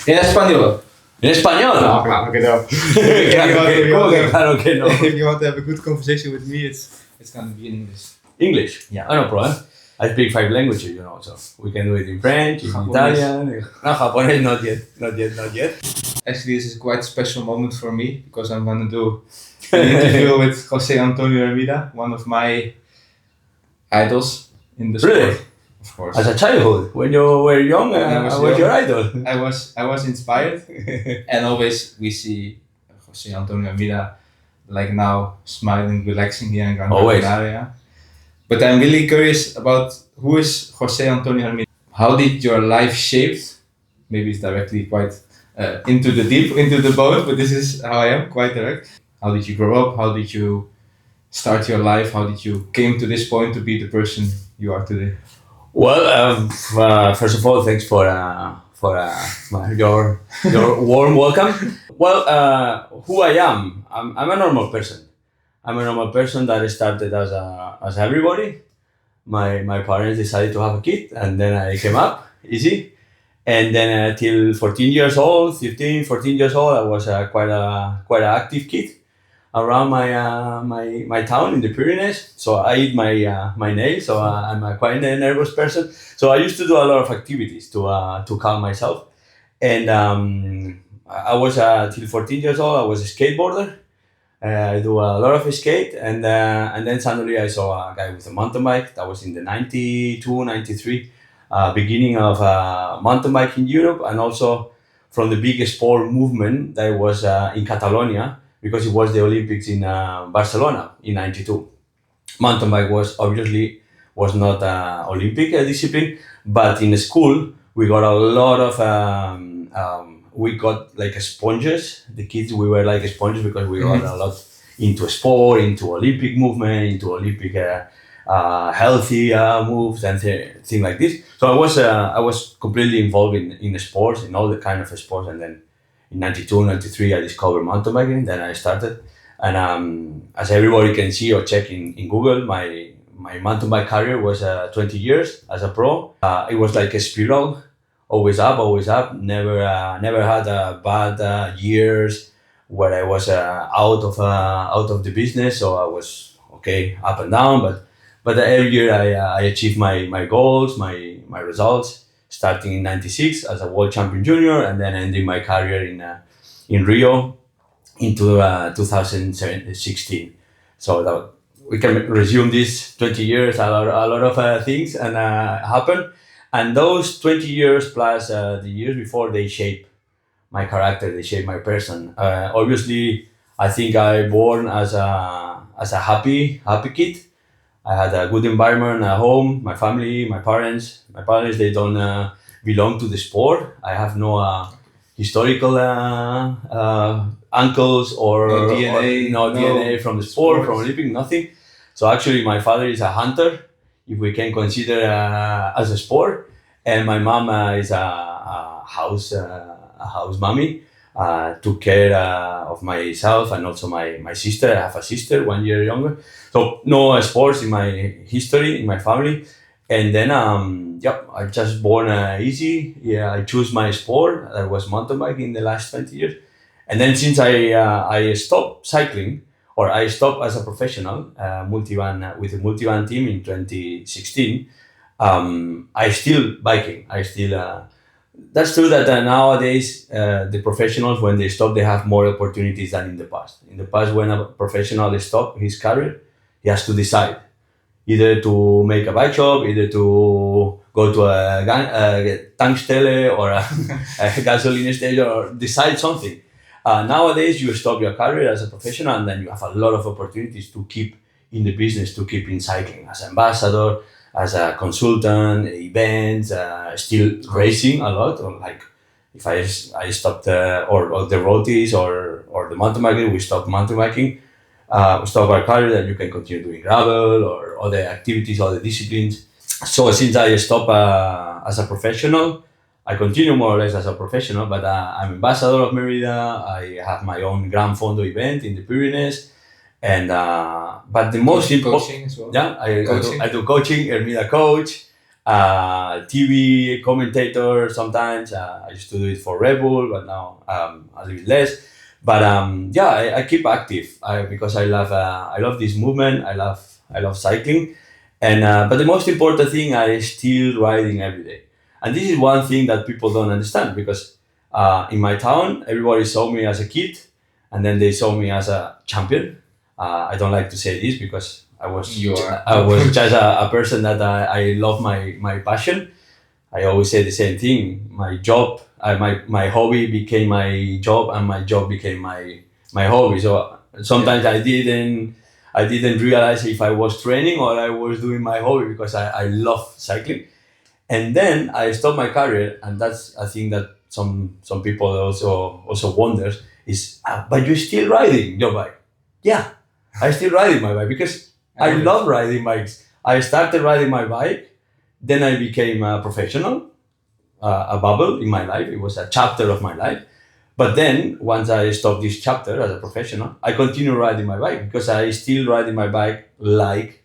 En español. ¿En español? No, claro que no. Claro que no. If you want to have a good conversation with me, it's gonna be in English. English? Yeah. Oh, no problem. I speak 5 languages, so we can do it in French, in Japonese. Italian. No, Japanese, not yet. Actually, this is quite a special moment for me because I'm gonna do an interview with Jose Antonio Hermida, one of my idols in the sport. Really? Of course. As a childhood, when you were young, When I was was young. your idol. I was inspired, and always we see Jose Antonio Hermida like now smiling, relaxing here in Gran Always. Canaria. But I'm really curious about who is Jose Antonio Hermida. How did your life shape? Maybe it's directly quite into the boat, but this is how I am, quite direct. How did you grow up? How did you start your life? How did you came to this point to be the person you are today? Well, first of all, thanks for your warm welcome. Well, who I am? I'm a normal person. I'm a normal person that started as everybody. My parents decided to have a kid, and then I came up easy. And then till 14 years old, 15, 14 years old, I was quite an active kid around my town in the Pyrenees. So I eat my nails. So I'm a quite a nervous person. So I used to do a lot of activities to calm myself. And I was till 14 years old. I was a skateboarder. I do a lot of skate, and then suddenly I saw a guy with a mountain bike. That was in the 92, 93, beginning of mountain bike in Europe, and also from the big sport movement that was in Catalonia, because it was the Olympics in Barcelona in 92. Mountain bike was not Olympic discipline, but in school we got a lot of we got like sponges. The kids, we were like sponges because we got a lot into sport, into Olympic movement, into Olympic healthy moves and things like this. So I was completely involved in sports, in all the kind of sports. And then in 92, 93, I discovered mountain biking. Then I started. And as everybody can see or check in Google, my mountain bike career was 20 years as a pro. It was like a spiral. Always up. Never had bad years where I was out of the business. So I was okay, up and down. But every year I achieved my goals, my results. Starting in '96 as a world champion junior, and then ending my career in Rio into 2016. So that we can resume this 20 years. A lot of things and happened. And those 20 years plus the years before, they shape my character, they shape my person. Obviously, I think I born as a happy kid. I had a good environment at home, my family, my parents. My parents, they don't belong to the sport. I have no historical uncles or no DNA from the sport, from Olympic, nothing. So actually, my father is a hunter, if we can consider as a sport, and my mom is a house mommy. Took care of myself and also my sister. I have a sister 1 year younger, so no sports in my history in my family. And then I just born easy. Yeah, I choose my sport. That was mountain biking in the last 20 years. And then since I stopped cycling, or I stopped as a professional multivan with a multivan team in 2016, I still biking. That's true that nowadays the professionals, when they stop, they have more opportunities than in the past. In the past, when a professional stops his career, he has to decide either to make a bike shop, either to go to a tankstelle or a gasoline station, or decide something. Nowadays, you stop your career as a professional, and then you have a lot of opportunities to keep in the business, to keep in cycling as ambassador, as a consultant, events, still racing a lot. Or like if I stopped, or the roadies or the mountain biking, we stopped mountain biking. We stop our career, that you can continue doing gravel or other activities, other disciplines. So since I stopped as a professional, I continue more or less as a professional, but I'm ambassador of Merida. I have my own Gran Fondo event in the Pyrenees. And but the most important, coaching as well. Yeah, I do coaching, Hermida coach. TV commentator sometimes. I used to do it for Red Bull, but now a little bit less. But yeah, I keep active because I love this movement. I love cycling, and but the most important thing, I still riding every day. And this is one thing that people don't understand because in my town, everybody saw me as a kid, and then they saw me as a champion. I don't like to say this because You are. I was just a person that I love my passion. I always say the same thing. My job, my hobby became my job, and my job became my hobby. So sometimes I didn't realize if I was training or I was doing my hobby because I love cycling. And then I stopped my career, and that's I think that some people also wonders is, but you're still riding your bike? Yeah, I still riding my bike because I love riding bikes. I started riding my bike, then I became a professional, a bubble in my life. It was a chapter of my life. But then once I stopped this chapter as a professional, I continue riding my bike because I still riding my bike like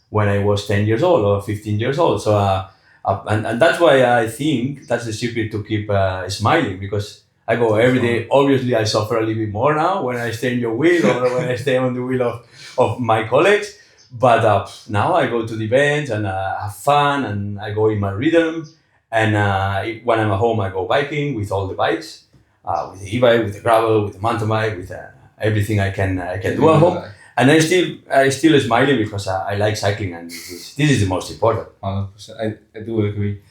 when I was 10 years old or 15 years old. So, and that's why I think that's the secret to keep smiling because I go every day. Obviously, I suffer a little bit more now when I stay in your wheel or when I stay on the wheel of my colleagues. But now I go to the events and have fun and I go in my rhythm. And when I'm at home, I go biking with all the bikes, with the e-bike, with the gravel, with the mountain bike, with everything I can do at home. And I still smiling because I like cycling, and this is the most important. 100%. I do agree.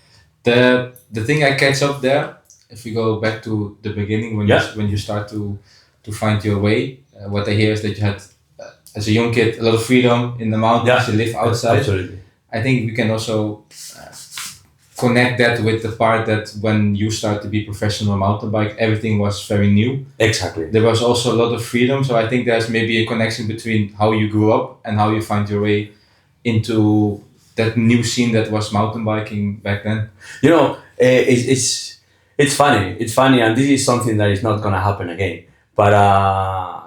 The thing I catch up there, if we go back to the beginning when you start to find your way, what I hear is that you had as a young kid a lot of freedom in the mountains. You live outside. Absolutely. I think we can also connect that with the part that when you start to be professional mountain bike, everything was very new. Exactly. There was also a lot of freedom, so I think there's maybe a connection between how you grew up and how you find your way into that new scene that was mountain biking back then. You know, it's funny. It's funny, and this is something that is not gonna happen again. But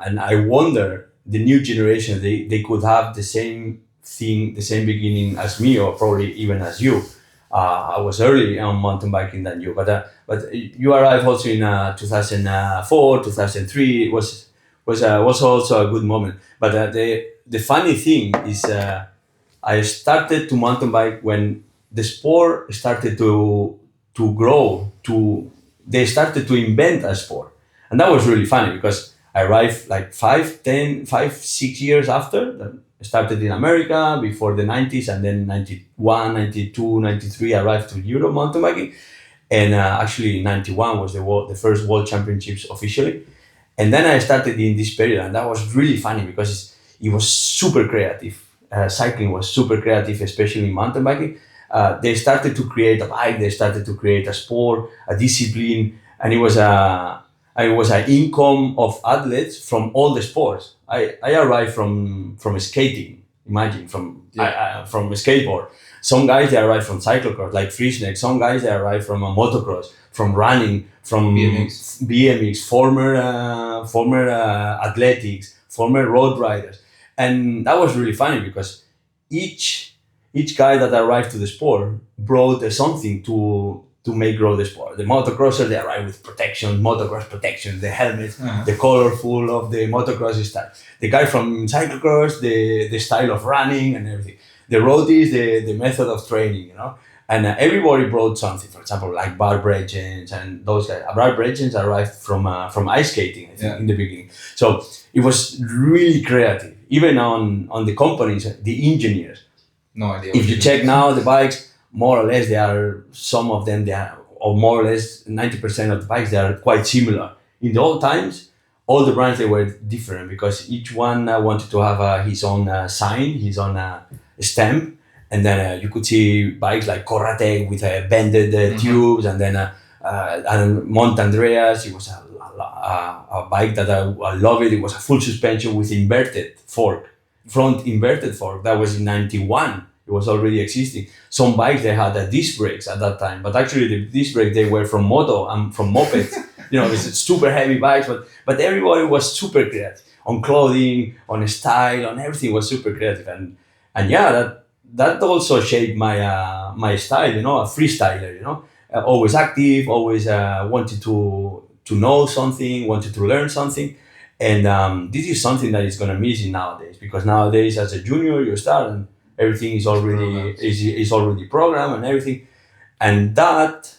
and I wonder the new generation they could have the same thing, the same beginning as me, or probably even as you. I was early on mountain biking than you, but you arrived also in 2004, 2003. It was also a good moment. But the funny thing is, I started to mountain bike when the sport started to grow. They started to invent a sport, and that was really funny because I arrived like 6 years after. Started in America before the 90s, and then 91, 92, 93 arrived to Europe mountain biking. And actually 91 was the first world championships officially. And then I started in this period, and that was really funny because it was super creative. Cycling was super creative, especially in mountain biking. They started to create a bike, they started to create a sport, a discipline, and it was an income of athletes from all the sports. I arrived from skating. Imagine from skateboard. Some guys they arrive from cyclocross, like Frischneck. Some guys they arrive from a motocross, from running, from BMX, former athletics, former road riders, and that was really funny because each guy that arrived to the sport brought something to make grow the sport. The motocrossers, they arrive with protection, motocross protection, the helmets, the colorful of the motocross style. The guy from cyclocross, the style of running and everything. The roadies, the method of training, And everybody brought something. For example, like Bar Breggens and those guys. Bar Breggens arrived from ice skating, I think, in the beginning. So it was really creative. Even on the companies, the engineers. No idea. If you check now the bikes, more or less some of them or more or less 90% of the bikes, they are quite similar. In the old times, all the brands, they were different because each one wanted to have his own sign, his own stamp. And then you could see bikes like Corratec with bended tubes, and then and Mont Andreas. It was a bike that I love it. It was a full suspension with inverted fork, front inverted fork. That was in 91. It was already existing. Some bikes, they had disc brakes at that time, but actually the disc brakes, they were from moto and from mopeds. It's super heavy bikes, but everybody was super creative on clothing, on style, on everything was super creative. And yeah, that also shaped my style, a freestyler, always active, always wanted to know something, wanted to learn something. And this is something that is gonna miss in nowadays, because nowadays as a junior you start and everything is already programmed and everything. And that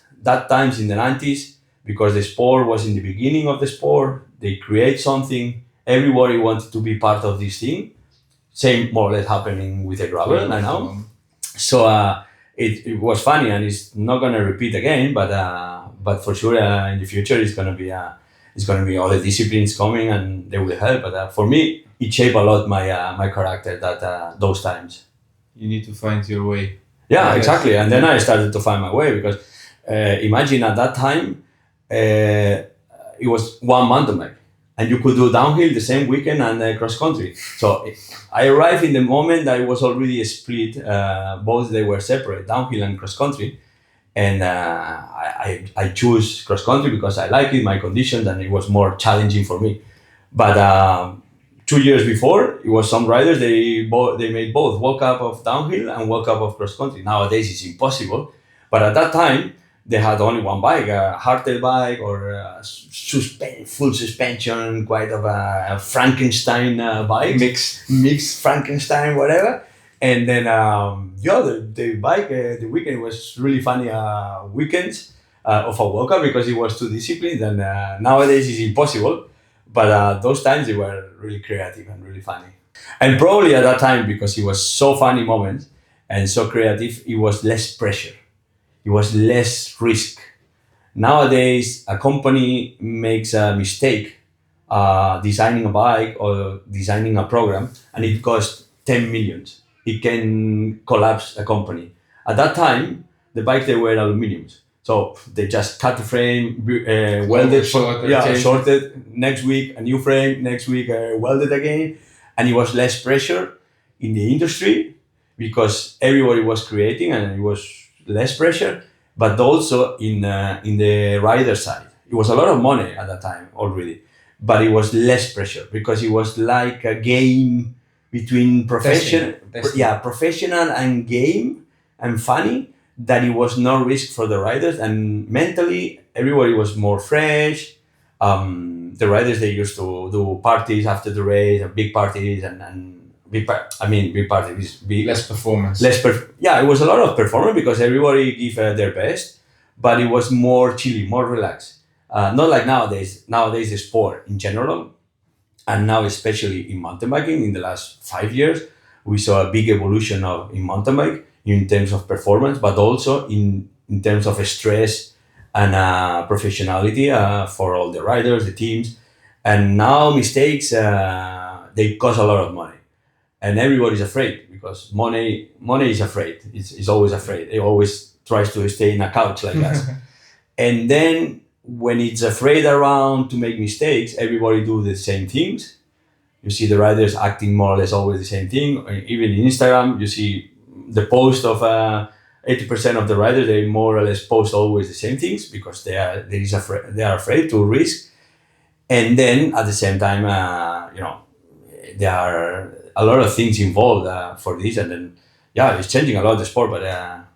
times in the 90s, because the sport was in the beginning of the sport, they create something, everybody wanted to be part of this thing. Same more or less happening with the gravel I know. So it was funny, and it's not gonna repeat again, but for sure in the future it's gonna be other disciplines coming and they will help. But for me, it shaped a lot my character that those times. You need to find your way. Yeah, exactly. And then I started to find my way, because imagine at that time, it was one mountain bike, and you could do downhill the same weekend and cross country. So I arrived in the moment that it was already split. Both they were separate, downhill and cross country, and I choose cross country because I like it, my conditions, and it was more challenging for me. But 2 years before, it was some riders they made both World Cup of downhill and World Cup of cross country. Nowadays it's impossible, but at that time they had only one bike, a hardtail bike or a full suspension, quite of a Frankenstein bike, mixed Frankenstein, whatever. And then the bike, the weekend was really funny weekends of a World Cup, because it was two disciplines, and nowadays it's impossible. But those times they were really creative and really funny. And probably at that time, because it was so funny moments and so creative, it was less pressure. It was less risk. Nowadays, a company makes a mistake designing a bike or designing a program, and it costs 10 millions. It can collapse a company. At that time, the bikes, they were aluminiums. So they just cut the frame, welded, shorted. Next week, a new frame. Next week, welded again, and it was less pressure in the industry because everybody was creating, and it was less pressure. But also in the rider side, it was a lot of money at that time already, but it was less pressure because it was like a game between professional and game and funny, that it was no risk for the riders, and mentally everybody was more fresh. The riders, they used to do parties after the race, big parties, and big parties, less performance. It was a lot of performance because everybody gave their best, but it was more chilly, more relaxed. Not like nowadays. Nowadays, the sport in general, and now especially in mountain biking, in the last 5 years, we saw a big evolution in mountain bike in terms of performance, but also in terms of stress and professionality for all the riders, the teams. And now mistakes, they cost a lot of money, and everybody's afraid because money is afraid. It's always afraid. It always tries to stay in a couch like us. And then when it's afraid around to make mistakes, everybody do the same things. You see the riders acting more or less always the same thing. Even in Instagram, you see the post of 80% of the riders, they more or less post always the same things because they are afraid to risk. And then at the same time, there are a lot of things involved for this, and then it's changing a lot the sport. But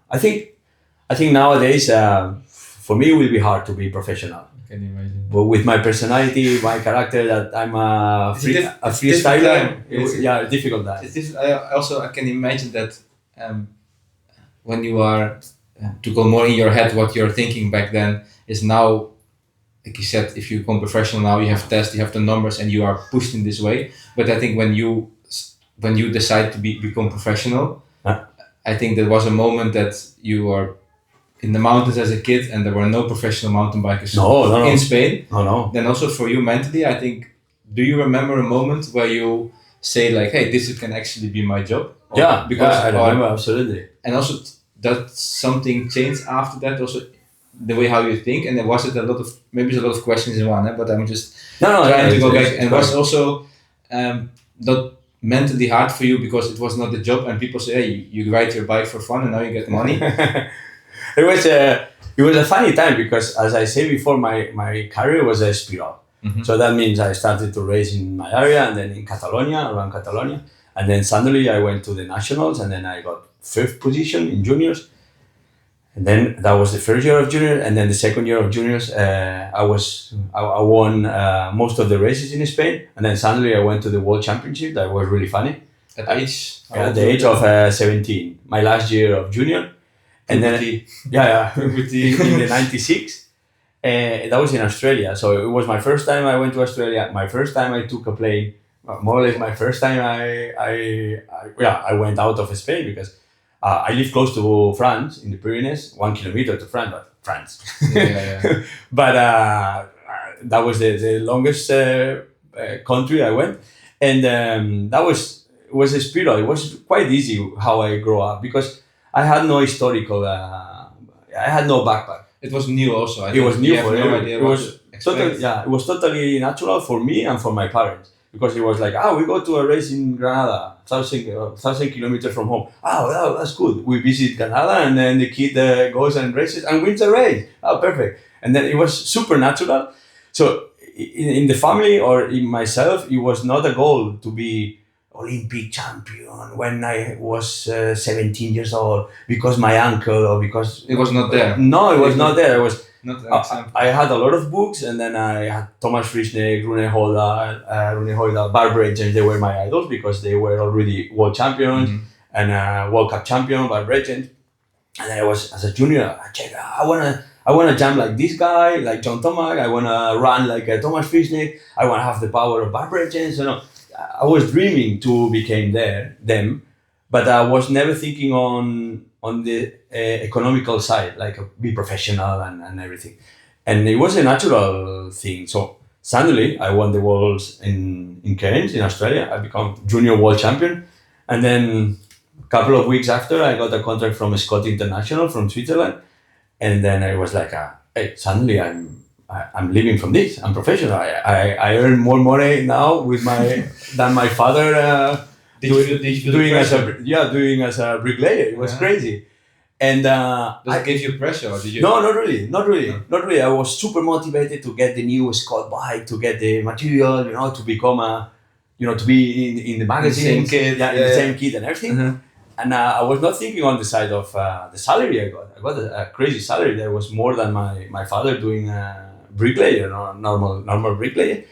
I think nowadays, for me, it will be hard to be professional. Can you imagine? But with my personality, my character, that I'm a freestyler, it's difficult time. I can imagine that when you are to go more in your head, what you're thinking back then is now, like you said, if you become professional now, you have tests, you have the numbers, and you are pushed in this way. But I think when you decide to become professional, I think there was a moment that you were in the mountains as a kid, and there were no professional mountain bikers in Spain. No. Then also for you mentally, I think, do you remember a moment where you say like, "Hey, this can actually be my job"? I remember absolutely. And also, that something changed after that? Also, the way how you think, and there was it a lot of questions in one. But I'm just trying to go back. And was also not mentally hard for you because it was not a job, and people say, "Hey, you ride your bike for fun, and now you get money." It was a funny time because, as I said before, my career was a spiral. Mm-hmm. So that means I started to race in my area, and then in Catalonia, around Catalonia, and then suddenly I went to the nationals, and then I got fifth position in juniors. And then that was the first year of juniors, and then the second year of juniors, I won most of the races in Spain, and then suddenly I went to the World Championship. That was really funny. At age? At the age of 17, my last year of junior, and then in the '96. That was in Australia, so it was my first time I went to Australia. My first time I took a plane. More or less, my first time I went out of Spain because I live close to France in the Pyrenees, 1 kilometer to France, but France. But that was the longest country I went, and that was a spiral. It was quite easy how I grew up because I had no historical. I had no backpack. It was new also. It was new for no me. It was totally natural for me and for my parents. Because it was like, we go to a race in Granada, 1,000 kilometers from home. That's good. We visit Granada, and then the kid goes and races and wins a race. Perfect. And then it was super natural. So in the family or in myself, it was not a goal to be Olympic champion when I was 17 years old because my uncle or because... It was not there. No, it was not there. It was... I had a lot of books, and then I had Thomas Frischneck, Rune Hoida, Barbara Regent. They were my idols because they were already world champions and World Cup champion, Barbara Regent. And then I was, as a junior, I wanna jump like this guy, like John Tomac. I wanna run like Thomas Frischneck. I wanna have the power of Barbara Regent. So I was dreaming to become them, but I was never thinking on the economical side, like be professional and everything. And it was a natural thing. So suddenly I won the Worlds in Cairns in Australia. I became junior world champion. And then a couple of weeks after, I got a contract from Scott International from Switzerland. And then I was like, hey, suddenly I'm living from this. I'm professional. I earn more money now than my father doing as a bricklayer. It was crazy. And does it give you pressure, or did you? No, not really. I was super motivated to get the new Scott bike, to get the material, to become to be in the magazine, the same kit, the same kit and everything. And I was not thinking on the side of the salary I got. I got a crazy salary that was more than my father doing bricklayer, normal bricklayer.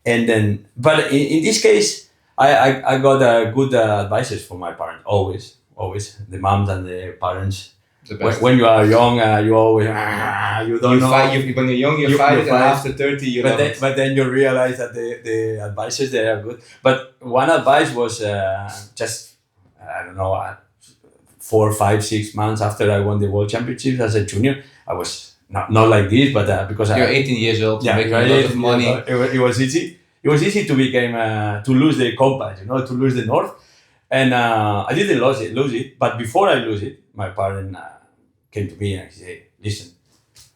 And then, but in this case, I got good advices from my parents, always, the moms and the parents. When you are young, you always, you don't know. When you're young, you fight, and after 30, you don't. But then you realize that the advices, they are good. But one advice was just, 4, 5, 6 months after I won the World Championships as a junior, I was not like this, but because you're 18 years old, making a lot of money. It was easy. It was easy to lose the compass, to lose the north. And I didn't lose it. But before I lose it, my parent came to me and he said, listen,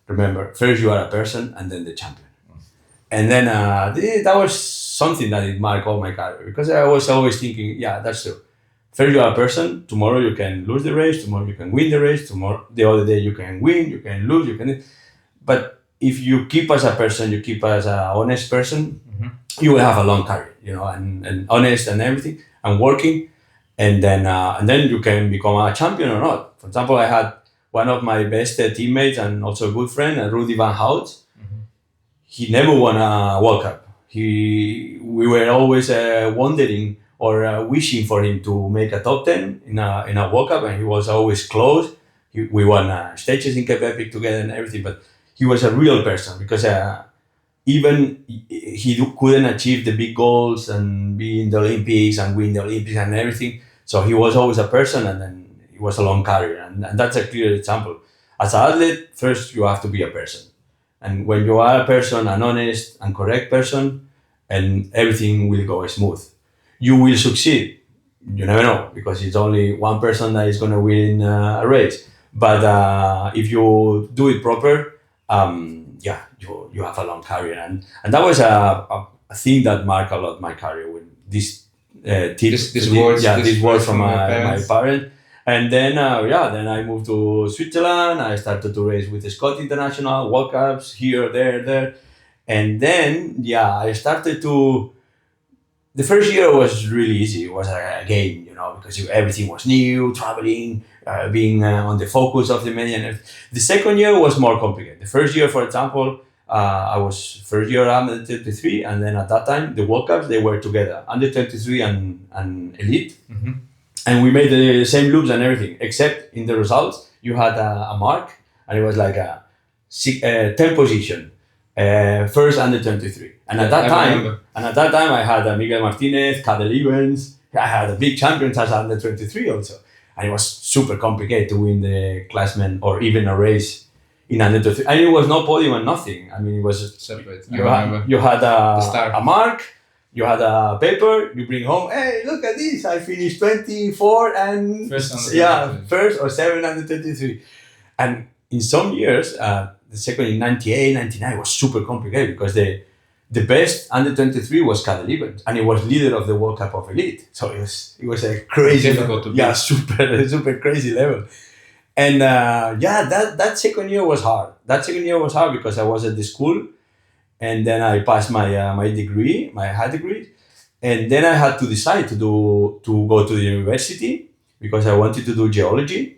remember, first you are a person and then the champion. And then that was something that it marked all my career, because I was always thinking, yeah, that's true. First you are a person, tomorrow you can lose the race, tomorrow you can win the race, tomorrow, the other day you can win, you can lose, but if you keep as a person, you keep as an honest person, you will have a long career, and honest and everything, and working, and then you can become a champion or not. For example, I had one of my best teammates and also a good friend, Rudy Van Hout. He never won a World Cup. We were always wondering or wishing for him to make a top 10 in a World Cup, and he was always close. We won stages in Cape Epic together and everything, but he was a real person, because even he couldn't achieve the big goals and be in the Olympics and win the Olympics and everything. So he was always a person, and then it was a long career. And that's a clear example. As an athlete, first you have to be a person. And when you are a person, an honest and correct person, and everything will go smooth. You will succeed. You never know, because it's only one person that is going to win a race. But if you do it proper, you have a long career. And that was a thing that marked a lot my career, with this words from my parents. And then I moved to Switzerland. I started to race with the Scott International, World Cups, here, there. And then, I started to... The first year was really easy. It was a game, because everything was new, traveling, being on the focus of the media. And everything. The second year was more complicated. The first year, for example, I was first year under 23, and then at that time the World Cups they were together, under 23 and elite, and we made the same loops and everything, except in the results you had a mark, and it was like a 10 position, first under 23, and at that time I had Miguel Martinez, Cadel Evans, I had a big champions as under 23 also, and it was super complicated to win the classmen or even a race in under 23. And it was no podium and nothing. I mean, it was separate. You had a mark, you had a paper, you bring home, hey, look at this, I finished 24 and first or 7 under 23. And in some years, the second in 98, 99 was super complicated because the best under 23 was Cadel Evans, and he was leader of the World Cup of Elite. So it was a crazy difficult to beat. super crazy level. And that second year was hard. That second year was hard because I was at the school, and then I passed my degree, my high degree, and then I had to decide to go to the university because I wanted to do geology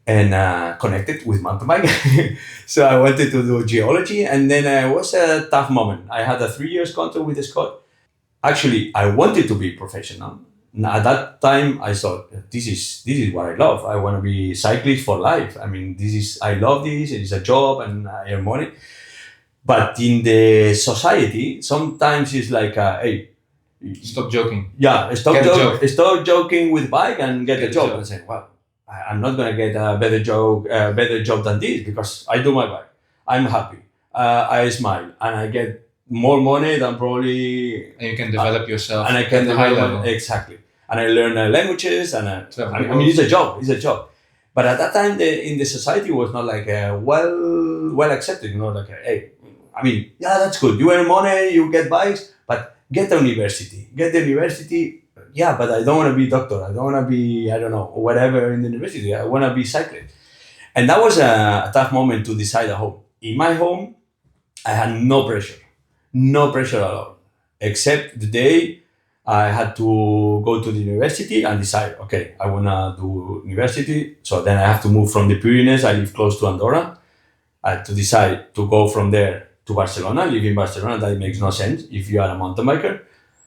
and connected with mountain bike. So I wanted to do geology, and then it was a tough moment. I had a 3 years contract with Scott. Actually, I wanted to be professional. At that time, I thought, this is what I love. I want to be cyclist for life. I mean, I love this. It is a job and I earn money. But in the society, sometimes it's like, hey, stop joking. Yeah, stop joking with bike and get a job. And say, well, I'm not going to get a better job than this because I do my bike. I'm happy. I smile and I get more money than probably. And you can develop yourself. And I can develop exactly. And I learn languages and I mean it's a job. It's a job. But at that time, in the society was not like well accepted. Like hey, I mean that's good. You earn money, you get bikes, but get the university. Yeah, but I don't want to be doctor. I don't want to be whatever in the university. I want to be cyclist. And that was a tough moment to decide at home. In my home, I had no pressure at all, except the day I had to go to the university and decide, okay, I want to do university. So then I have to move from the Pyrenees. I live close to Andorra. I had to decide to go from there to Barcelona, live in Barcelona. That makes no sense if you are a mountain biker,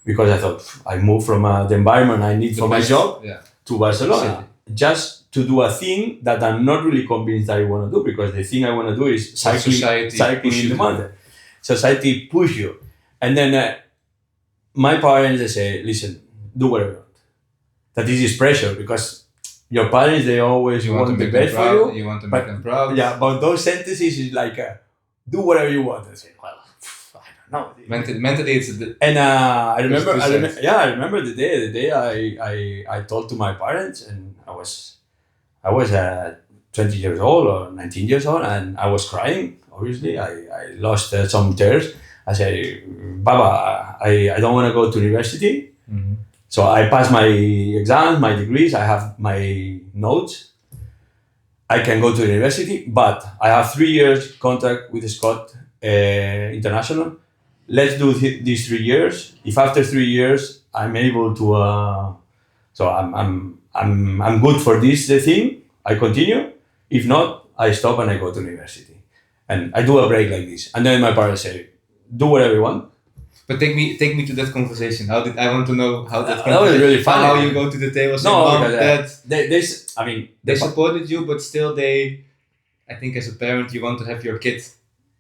because I thought I moved from the environment I need for my job to Barcelona just to do a thing that I'm not really convinced I want to do, because the thing I want to do is cycling in the mountain. Society push you. And then my parents, they say, listen, do whatever you want. That this is pressure, because your parents, they always want the best for you. You want to make them proud. Yeah, but those sentences is like, do whatever you want. I say, well, I don't know. Mentally, it's and I remember the day I told to my parents, and I was 20 years old or 19 years old, and I was crying. Obviously, I lost some tears. I said, Baba, I don't want to go to university. Mm-hmm. So I passed my exams, my degrees, I have my notes. I can go to the university, but I have 3 years contract with Scott International. Let's do these 3 years. If after 3 years I'm able to, so I'm good for this thing, I continue. If not, I stop and I go to university. And I do a break like this. And then my parents say, do whatever you want. But take me to that conversation. I want to know how that was really fun. How you go to the table. They supported you, but still I think as a parent you want to have your kid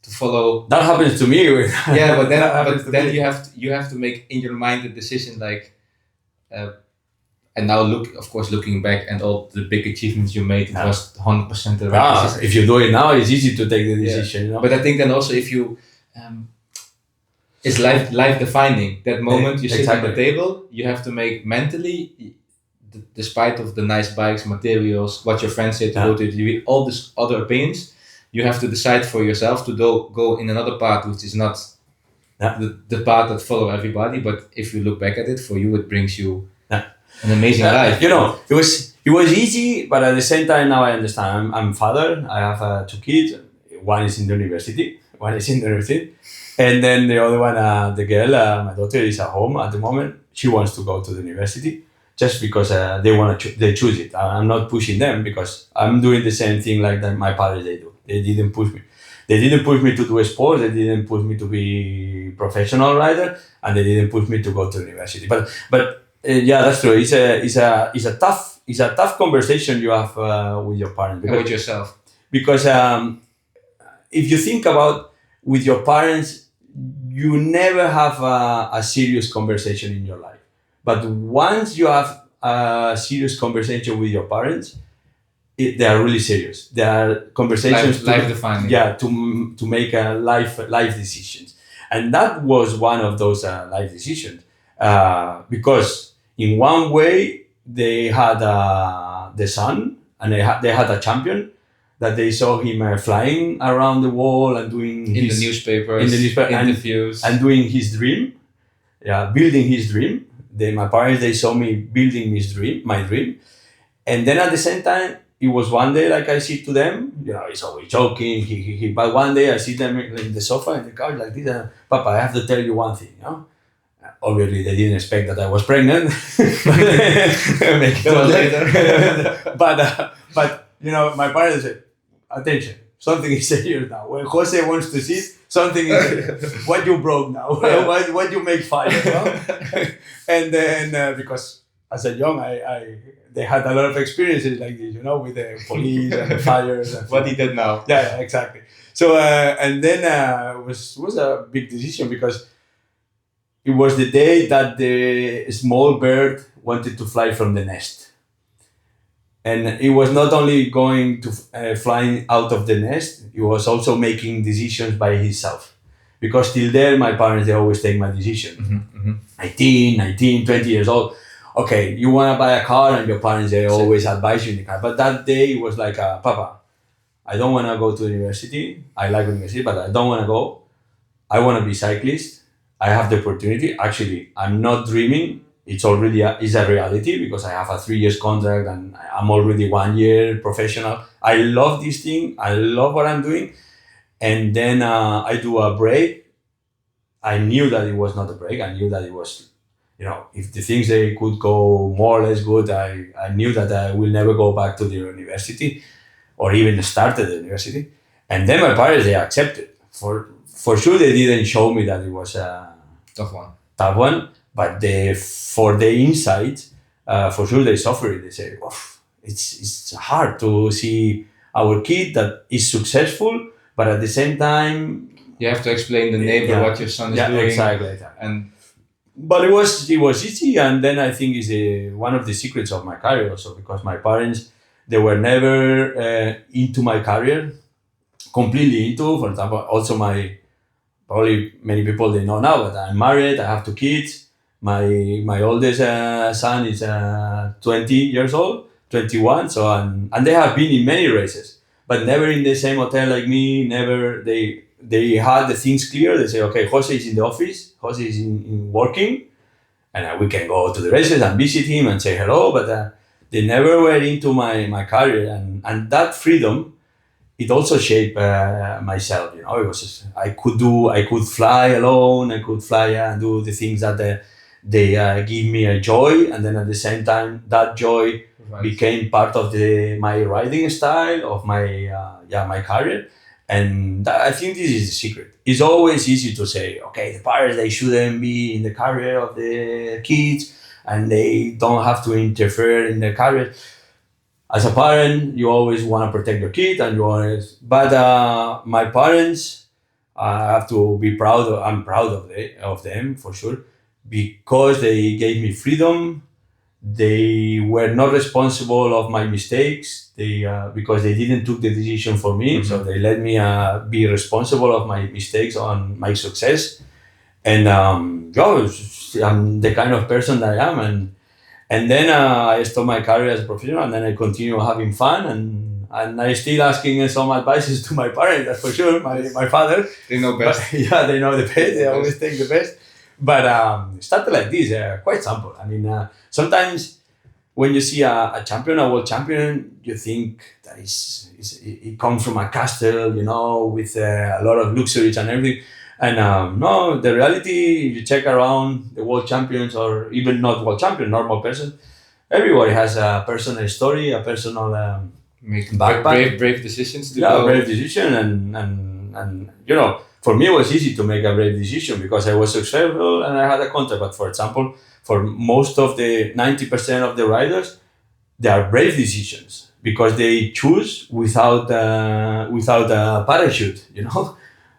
to follow. That happens to me. Yeah, but then you have to make in your mind a decision like. And now looking back and all the big achievements you made, it was 100% the right decision. If you do it now, it's easy to take the decision. Yeah. But I think then also if you, it's life defining. That moment you sit at the table, you have to make mentally, despite of the nice bikes, materials, what your friends say to go to, all these other opinions, you have to decide for yourself to go in another path which is not the path that follow everybody. But if you look back at it, for you it brings you an amazing life. It was easy, but at the same time now I understand. I'm father. I have 2 kids. One is in the university. And then the other one, the girl, my daughter, is at home at the moment. She wants to go to the university. just because they want to they choose it. I'm not pushing them because I'm doing the same thing like that my parents they do. They didn't push me. They didn't push me to do sports. They didn't push me to be professional rider, and they didn't push me to go to university. But yeah, that's true. It's a tough conversation you have with your parents And with yourself. because if you think about with your parents, you never have a serious conversation in your life. But once you have a serious conversation with your parents, they are really serious. They are conversations Life defining. yeah, to make a life decisions, and that was one of those life decisions because in one way they had the son and they had a champion that they saw him flying around the wall and doing in the newspapers, interviews, and doing his dream, building his dream. My parents they saw me building my dream, and then at the same time it was one day like I see to them, he's always joking. But one day I see them in the sofa in the couch like this. Papa, I have to tell you one thing. Obviously they didn't expect that I was pregnant. But my parents said, attention, something is serious now. When Jose wants to see something is what you broke now, what you make fire, and then because as a young, they had a lot of experiences like this, with the police and the fires. And what he did now. Yeah, exactly. So and then it was a big decision because it was the day that the small bird wanted to fly from the nest. And it was not only going to flying out of the nest, he was also making decisions by himself. Because till there, my parents, they always take my decision. Mm-hmm, mm-hmm. 19, 20 years old. Okay, you want to buy a car and your parents, they always advise you in the car. But that day, it was like, Papa, I don't want to go to university. I like university, but I don't want to go. I want to be cyclist. I have the opportunity. Actually, I'm not dreaming. It's already is a reality because I have a 3 years contract and I'm already 1 year professional. I love this thing. I love what I'm doing. And then I do a break. I knew that it was not a break. I knew that it was, if the things they could go more or less good, I knew that I will never go back to the university or even start at the university. And then my parents, they accepted. For sure, they didn't show me that it was a tough one. But for the inside, for sure they suffer it. They say, it's hard to see our kid that is successful, but at the same time, you have to explain the neighbor what your son is doing. Exactly. But it was easy, and then I think is one of the secrets of my career also because my parents they were never into my career, completely into. For example, also probably many people they know now, but I'm married. I have 2 kids. My oldest son is 20 years old, 21. So and they have been in many races, but never in the same hotel like me. Never they had the things clear. They say, okay, Jose is in the office. Jose is in working, and we can go to the races and visit him and say hello. But they never were into my career, and that freedom. It also shaped myself. It was I could fly alone. I could fly and do the things that they give me a joy, and then at the same time that joy became part of my riding style of my career. And I think this is the secret. It's always easy to say, okay, the parents they shouldn't be in the career of the kids, and they don't have to interfere in the career. As a parent, you always want to protect your kid, but my parents, I have to be proud. I'm proud of them for sure, because they gave me freedom. They were not responsible of my mistakes. Because they didn't took the decision for me, so they let me be responsible of my mistakes on my success. And I'm the kind of person that I am, and then I start my career as a professional, and then I continue having fun, and I still asking some advices to my parents. That's for sure. My father, they know best. But, they know the best. They always take the best. But started like this, quite simple. I mean, sometimes when you see a champion, a world champion, you think that it comes from a castle, with a lot of luxuries and everything. And the reality, you check around the world champions or even not world champion, normal person, everybody has a personal story, a personal Make backpack. brave decisions to Yeah, go. brave decision, and for me it was easy to make a brave decision because I was successful and I had a contract. But for example, for most of the 90% of the riders, they are brave decisions because they choose without a parachute.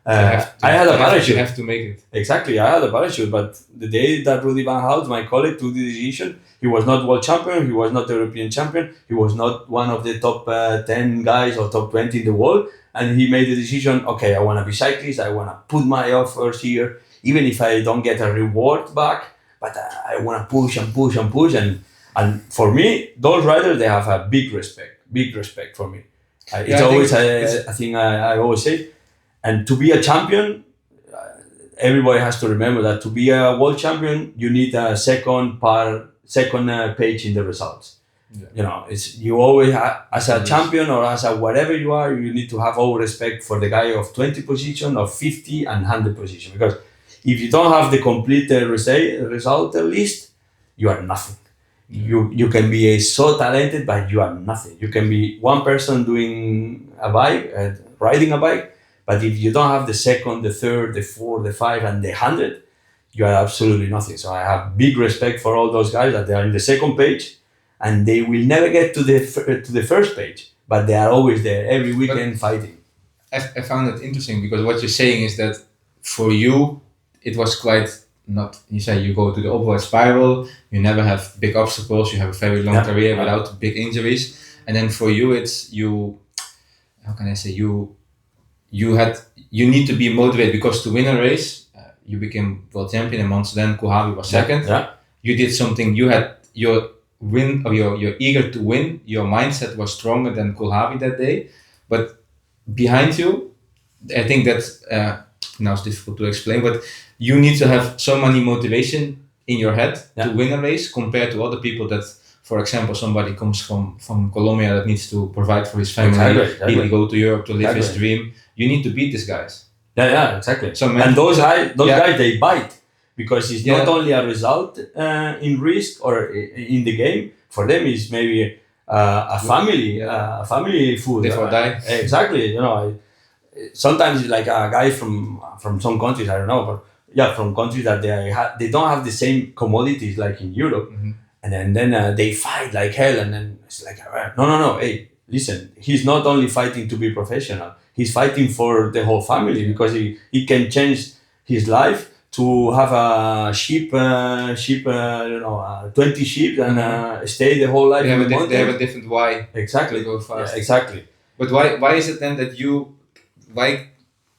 I had a parachute. You have to make it. Exactly, I had a parachute, but the day that Rudy Van Hout, my colleague, took the decision, he was not world champion, he was not European champion, he was not one of the top 10 guys or top 20 in the world, and he made the decision, okay, I want to be cyclist, I want to put my efforts here, even if I don't get a reward back, but I want to push and push and push, and for me, those riders, they have a big respect for me. It's always a thing I always say, and to be a champion, everybody has to remember that to be a world champion, you need a second page in the results. Yeah. It's you always as a champion or as a whatever you are, you need to have all respect for the guy of 20 position, of 50 and 100 position. Because if you don't have the complete result list, you are nothing. You can be so talented, but you are nothing. You can be one person doing a bike, riding a bike, but if you don't have the second, the third, the fourth, the five, and the 100, you are absolutely nothing. So I have big respect for all those guys that they are in the second page, and they will never get to the first page, but they are always there every weekend fighting. I found it interesting because what you're saying is that for you, it was quite not. You say you go to the upward spiral, you never have big obstacles, you have a very long career without big injuries, and then for you, it's you. How can I say you need to be motivated because to win a race, you became world champion, and months then Kohavi was second. Yeah. You did something. You had your win, or you're eager to win. Your mindset was stronger than Kohavi that day, but behind you, I think that now it's difficult to explain, but you need to have so many motivation in your head to win a race compared to other people that. For example, somebody comes from Colombia that needs to provide for his family, exactly. Go to Europe to live his dream. You need to beat these guys. Yeah, exactly. So and those guys, they bite because it's not only a result in risk or in the game. For them, it's maybe a family food. Live or die. Exactly. Sometimes it's like a guy from some countries, I don't know, but from countries that they don't have the same commodities like in Europe. Mm-hmm. And then they fight like hell, and then it's like, no, hey, listen, he's not only fighting to be professional, he's fighting for the whole family because he can change his life to have a sheep, 20 sheep and stay the whole life. They have a different why. Exactly. To go fast. Yeah, exactly. But why is it then that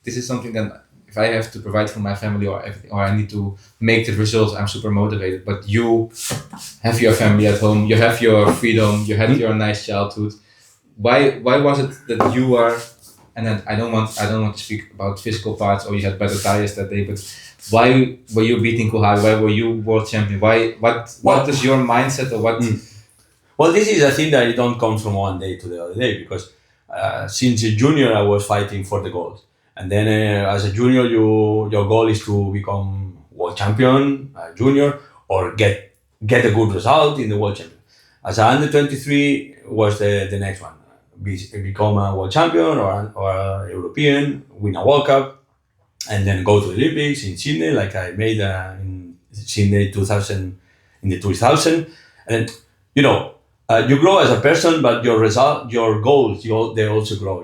this is something that if I have to provide for my family or I need to make the results, I'm super motivated. But you have your family at home, you have your freedom, you had your nice childhood. Why was it that you are? And then I don't want to speak about physical parts or you had better tires that day. But why were you beating Kohavi? Why were you world champion? What is your mindset or what? Well, this is a thing that it don't come from one day to the other day because since a junior I was fighting for the goals. And then as a junior, your goal is to become world champion, junior, or get a good result in the world champion. As an under 23 was the next one. Become a world champion or a European, win a World Cup, and then go to the Olympics in Sydney, like I made in Sydney 2000, in the 2000. And you grow as a person, but your goals, they also grow.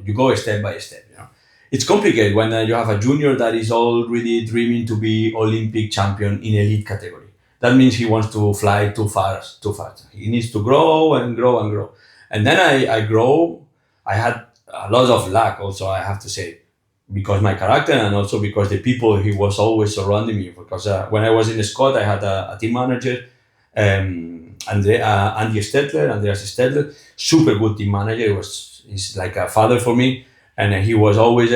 You go step by step. It's complicated when you have a junior that is already dreaming to be Olympic champion in elite category. That means he wants to fly too fast. He needs to grow and grow and grow. And then I grow. I had a lot of luck also, I have to say, because my character and also because the people he was always surrounding me. Because when I was in Scott, I had a team manager, Andreas Stedler, super good team manager. He's like a father for me. And he was always,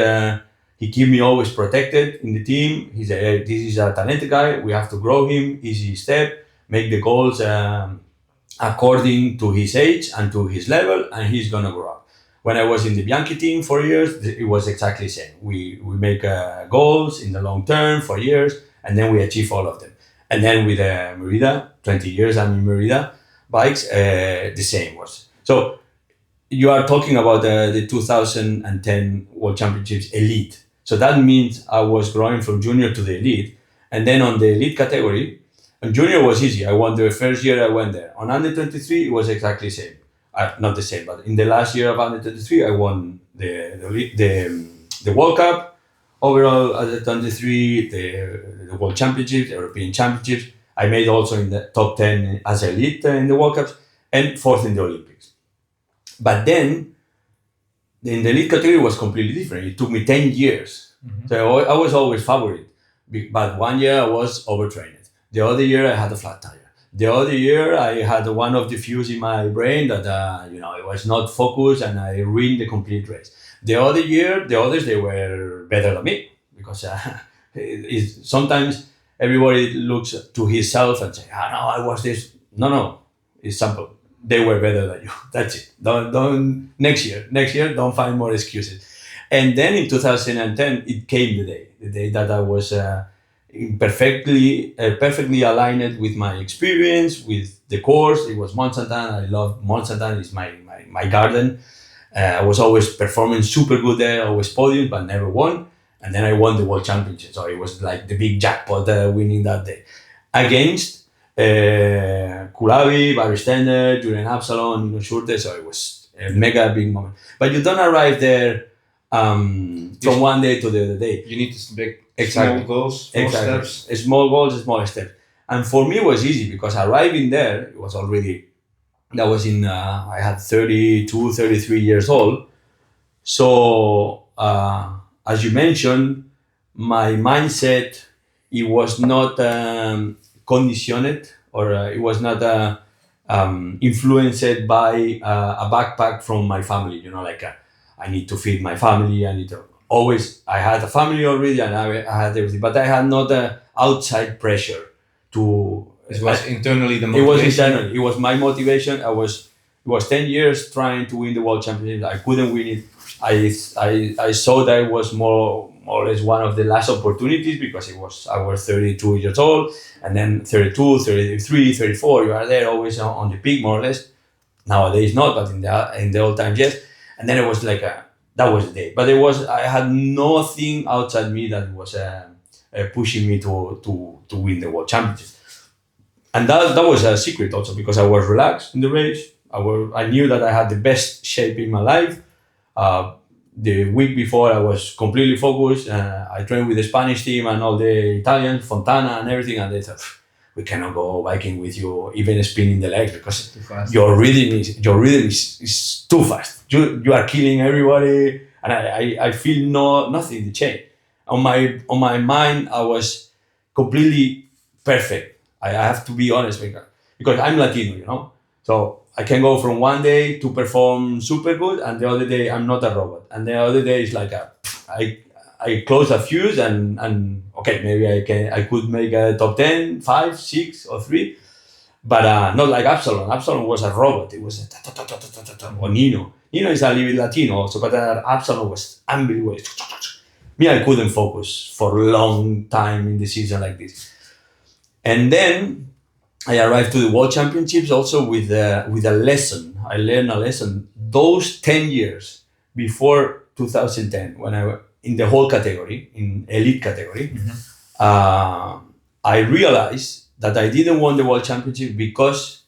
he kept me always protected in the team. He said, hey, this is a talented guy. We have to grow him, easy step, make the goals according to his age and to his level, and he's going to grow up. When I was in the Bianchi team for years, it was exactly the same. We make goals in the long term for years, and then we achieve all of them. And then with Merida, 20 years I'm in Merida, bikes, the same was. So you are talking about the 2010 World Championships elite. So that means I was growing from junior to the elite. And then on the elite category, and junior was easy. I won the first year I went there. On under 23, it was exactly the same. Not the same, but in the last year of under 23, I won the World Cup. Overall, under 23, the World Championships, the European Championships. I made also in the top 10 as elite in the World Cups and fourth in the Olympics. But then, in the elite category was completely different. It took me 10 years. Mm-hmm. So I was always favorite. But one year I was overtrained. The other year I had a flat tire. The other year I had one of the fuse in my brain that, it was not focused and I ruined the complete race. The other year, the others, they were better than me. Because sometimes everybody looks to himself and say, no, I was this. No, it's simple. They were better than you. That's it. Don't next year, don't find more excuses. And then in 2010, it came the day that I was perfectly aligned with my experience, with the course. It was Mont Saint-Anne. I love Mont Saint-Anne. It's my garden. I was always performing super good there, always podium, but never won. And then I won the World Championship. So it was like the big jackpot winning that day. Against Kulawi, Barry Stender, Julian Absalon, Schurte, so it was a mega big moment. But you don't arrive there from one day to the other day. You need to make small goals, small steps. Small goals, small steps. And for me, it was easy because arriving there, it was already, that was I had 32, 33 years old. So, as you mentioned, my mindset, it was not conditioned or it was not influenced by a backpack from my family. I need to feed my family. I had a family already and I had everything, but I had not outside pressure to. It was internally the motivation. It was internally. It was my motivation. It was 10 years trying to win the World Championship. I couldn't win it. I saw that it was more or less one of the last opportunities because I was 32 years old and then 32, 33, 34, you are there always on the peak more or less. Nowadays not, but in the old times yes. And then it was like that was the day. But I had nothing outside me that was pushing me to win the World Championship. And that was a secret also because I was relaxed in the race. I knew that I had the best shape in my life. The week before I was completely focused. I trained with the Spanish team and all the Italians, Fontana and everything, and they thought, we cannot go biking with you, even spinning the legs because your rhythm is too fast. You are killing everybody, and I feel nothing to change. On my mind, I was completely perfect. I have to be honest because I'm Latino, so I can go from one day to perform super good and the other day I'm not a robot. And the other day is like I close a fuse and okay, maybe I could make a top 10, 5, 6 or 3, but not like Absalon. Absalon was a robot. It was or Nino. Nino is a little bit Latino also, but Absalon was unbelievable. Me, I couldn't focus for a long time in the season like this. And then I arrived to the World Championships also with a lesson. I learned a lesson. Those 10 years before 2010, when I was in the whole category, in elite category, I realized that I didn't want the World Championship because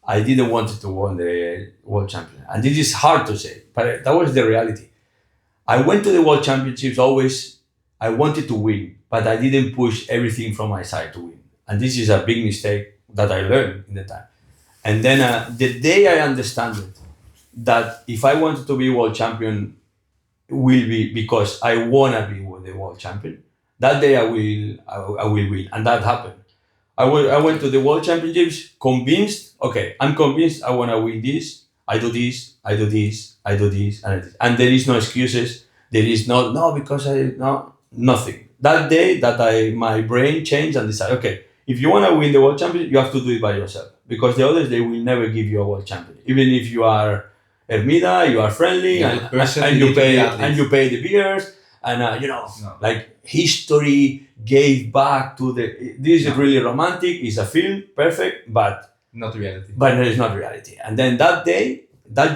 I didn't want to win the World Championship. And this is hard to say, but that was the reality. I went to the World Championships always, I wanted to win, but I didn't push everything from my side to win. And this is a big mistake that I learned in the time. And then the day I understand it, that if I wanted to be world champion, will be because I want to be the world champion. That day I will win. And that happened. I went to the world championships convinced, okay, I'm convinced I want to win this. I do this, I do this, I do this, and there is no excuses. There is no because nothing. That day that my brain changed and decided, okay, if you want to win the world championship, you have to do it by yourself because the others, they will never give you a world champion. Even if you are Hermida, you are friendly and you pay the beers and like history gave back to this is really romantic. It's a film, perfect, but Not reality. But it's not reality. And then that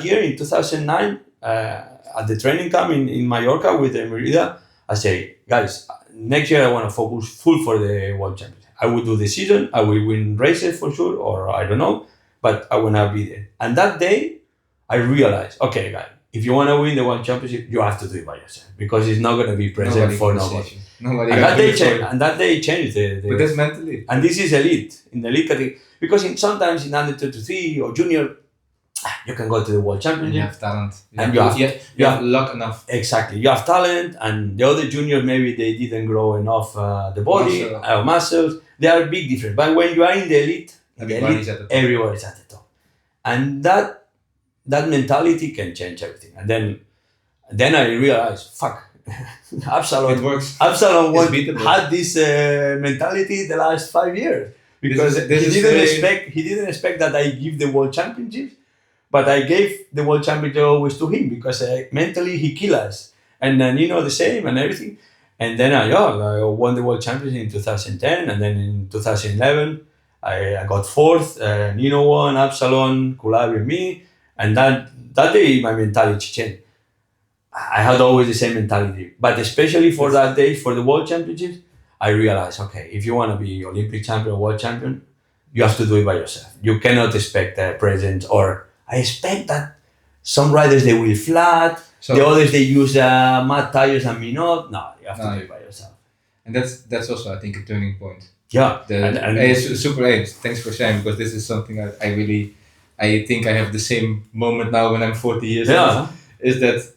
year in 2009, at the training camp in Mallorca with Hermida, I say, guys, next year I want to focus full for the World Championship. I will do the season, I will win races for sure, or I don't know, but I want to be there. And that day, I realized, okay, guys, if you want to win the World Championship, you have to do it by yourself because it's not going to be present for nobody. Nobody. And that day changed But that's mentally. And this is elite in the elite category because sometimes in under 23 or junior, you can go to the World Championship. You have talent. You have luck enough. Exactly. You have talent, and the other juniors maybe they didn't grow enough the body or muscles. They are big difference. But when you are in the elite, everybody's at the top, and that mentality can change everything. And then I realized, fuck, Absalom. It works. Absalom had this mentality the last 5 years because he didn't expect that I give the World Championships, but I gave the World Championship always to him because mentally he killed us, and then the same and everything. And then I won the World Championship in 2010, and then in 2011 I got fourth. Nino won, Absalom, Kulabi, and me, and that day my mentality changed. I had always the same mentality, but especially for that day, for the World Championships, I realized, okay, if you want to be Olympic champion or World champion, you have to do it by yourself. You cannot expect a present, or I expect that some riders, they will flat, the others, they use mud tires and me not. No, you have to do it by yourself. And that's also, I think, a turning point. Yeah. It's super aims. Thanks for sharing, because this is something I think I have the same moment now when I'm 40 years old. Is that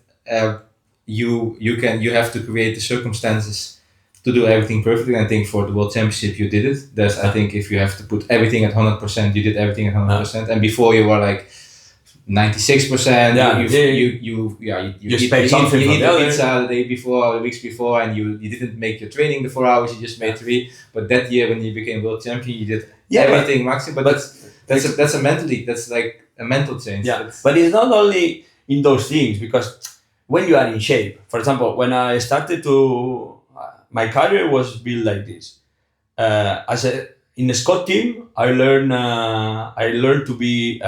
you have to create the circumstances to do everything perfectly. And I think for the World Championship you did it. I think if you have to put everything at 100%, you did everything at 100%. And before you were like 96%. You expect something from the the other. pizza the day before or the weeks before, and you didn't make your training the 4 hours. You just made 3. But that year when you became world champion, you did everything maximum. But that's a mentally. That's like a mental change. Yeah, but it's not only in those things, because when you are in shape, for example, when I started to, my career was built like this. In the Scott team, I learned to be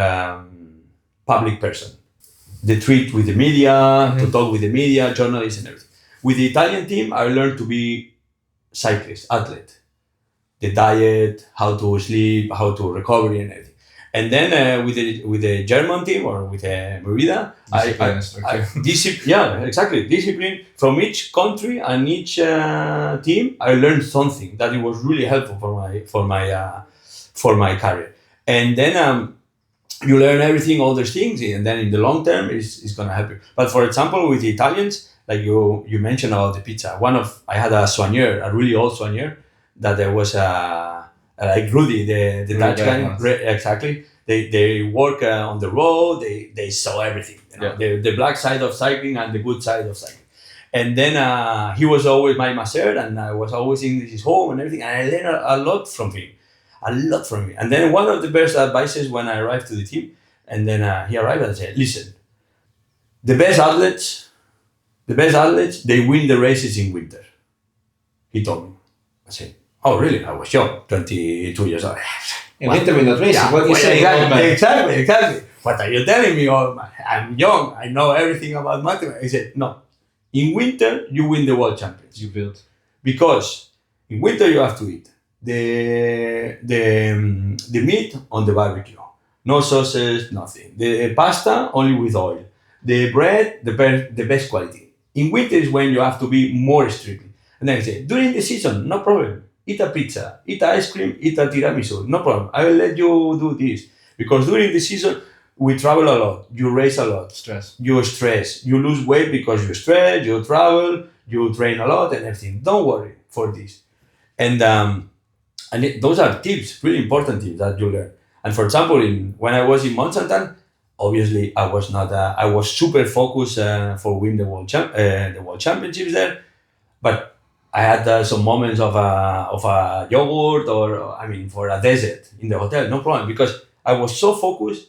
public person. The treat with the media, to talk with the media, journalists and everything. With the Italian team, I learned to be cyclist, athlete. The diet, how to sleep, how to recover and everything. And then with the German team or with Hermida, discipline from each country and each team. I learned something that it was really helpful for my career. And then you learn everything, all those things, and then in the long term, it's gonna help you. But for example, with the Italians, like you mentioned about the pizza, I had a soigneur, a really old soigneur, that there was like Rudy, the Dutch guy. Exactly. They work on the road. They saw everything. The black side of cycling and the good side of cycling. And then he was always my master, and I was always in his home and everything. And I learned a lot from him. And then one of the best advices when I arrived to the team, and then he arrived and said, "Listen, the best athletes, they win the races in winter." He told me. I said, "Oh, really?" I was young, 22 years old. In winter we're not racing. What are you saying, old man? Exactly. What are you telling me, old man? I'm young. I know everything about mathematics. He said, "No. In winter, you win the world champions. You build. Because in winter you have to eat the meat on the barbecue. No sauces, nothing. The pasta only with oil. The bread, the best quality. In winter is when you have to be more strict." And then I say, during the season, no problem. Eat a pizza, eat ice cream, eat a tiramisu, no problem. I will let you do this. Because during the season, we travel a lot, you race a lot. You stress, you lose weight because you stress, you travel, you train a lot and everything. Don't worry for this. And those are tips, really important tips that you learn. And for example, when I was in Mont Saint-Anne, obviously I was super focused for win the world championships there. But I had some moments of a yogurt for a dessert in the hotel, no problem, because I was so focused.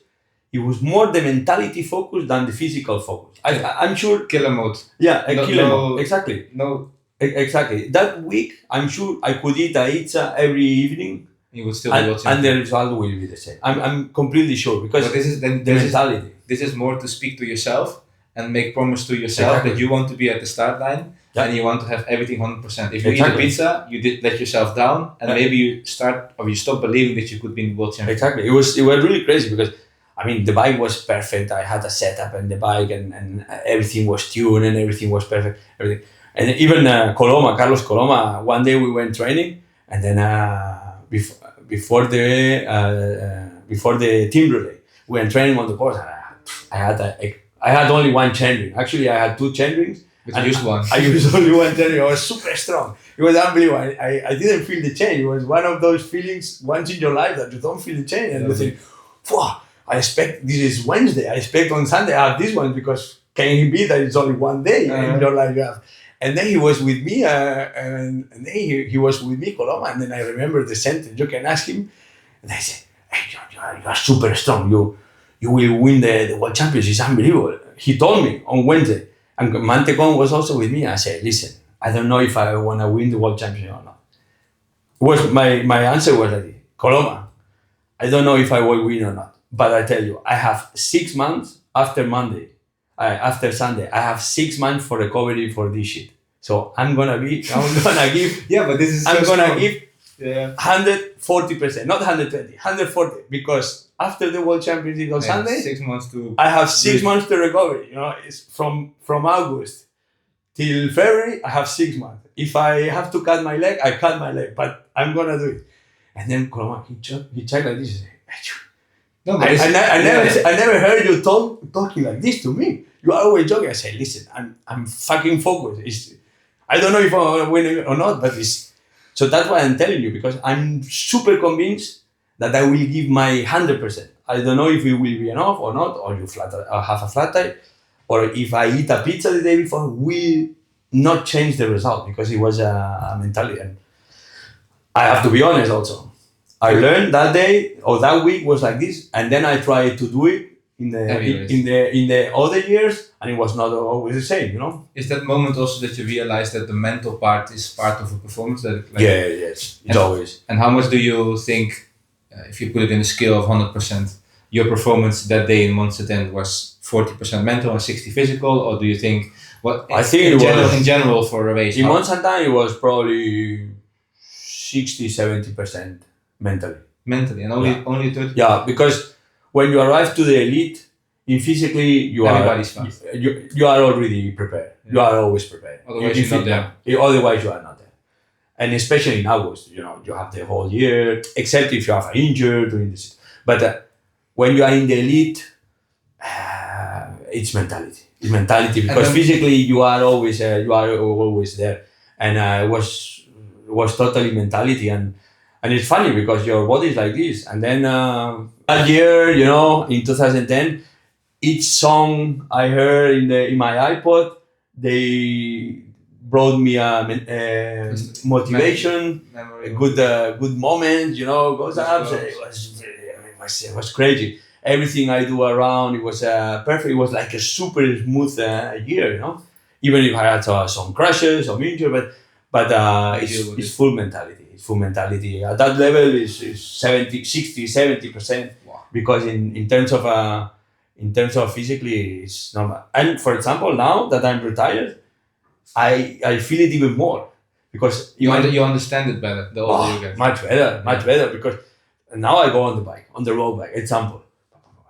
It was more the mentality focus than the physical focus. I'm sure. Killer mode. Yeah, killer mode. Exactly. No. Exactly. That week, I'm sure I could eat a pizza every evening You would still be world and champion. the result will be the same. I'm completely sure because But this is then the mentality. This is more to speak to yourself and make promise to yourself Exactly. that you want to be at the start line Yeah. and you want to have everything 100%. If you eat a Exactly. pizza, you did let yourself down, and Yeah. maybe you stop believing that you could be world champion. Exactly. It was really crazy because I mean the bike was perfect. I had a setup and the bike and everything was tuned and everything was perfect. Everything. And even Carlos Coloma, one day we went training and then before the team relay, we went training on the course. And I had only one chainring. Actually, I had two chainrings. But you used one. I used only one chainring. I was super strong. It was unbelievable. I didn't feel the chain. It was one of those feelings once in your life that you don't feel the chain and you think, wow, I expect this is Wednesday. I expect on Sunday I have this one because can it be that it's only one day in your life you have? And then he was with me, and then he was with me, Coloma, and then I remember the sentence. You can ask him, and I said, "Hey, you are super strong. You will win the World Champions. It's unbelievable." He told me on Wednesday, and Mantecon was also with me. I said, "Listen, I don't know if I want to win the World Championship or not." My answer was like, Coloma, I don't know if I will win or not, but I tell you, I have 6 months after Monday. After Sunday, I have 6 months for recovery for this shit. So I'm gonna give. Yeah, but this is. I'm so gonna strong. give 140%, not 120, 140, because after the World Championship on Sunday, 6 months to. I have 6 months to recover. You know, it's from August till February. I have 6 months. If I have to cut my leg, I cut my leg, but I'm gonna do it. And then Coloma, he checked like this. No, I never heard you talking like this to me. You are always joking. I say, listen, I'm fucking focused. I don't know if I'm winning or not, but it's so that's why I'm telling you because I'm super convinced that I will give my 100%. I don't know if it will be enough or not, or have a flat tire, or if I eat a pizza the day before will not change the result because it was a mentality. And I have to be honest also. I learned that day or that week was like this, and then I tried to do it in the other years, and it was not always the same, you know. Is that moment also that you realize that the mental part is part of a performance? Yes, it's always. And how much do you think, if you put it in a scale of 100%, your performance that day in Montserrat was 40% mental and 60 physical, or do you think I think in general for a race? In Montserrat it was probably 60-70% mentally, and only 30. Yeah, because when you arrive to the elite, in physically Everybody's fast. You are already prepared. Yeah. You are always prepared. Otherwise you're not there. Otherwise you are not there. And especially in August, you know, you have the whole year, except if you have an injured during this. But when you are in the elite, it's mentality. It's mentality because physically you are always there, and it was totally mentality. And it's funny because your body is like this. And then that year, you know, in 2010, each song I heard in my iPod, they brought me a motivation, a good moment, you know, goes up. It was crazy. Everything I do around, it was perfect. It was like a super smooth year, you know. Even if I had some crashes, some injury, but it's full mentality. It's full mentality. At that level, is 70%. Wow. Because in terms of physically, it's normal. And for example, now that I'm retired, I feel it even more because you understand it better. The older you get, much better. Because now I go on the road bike. Example,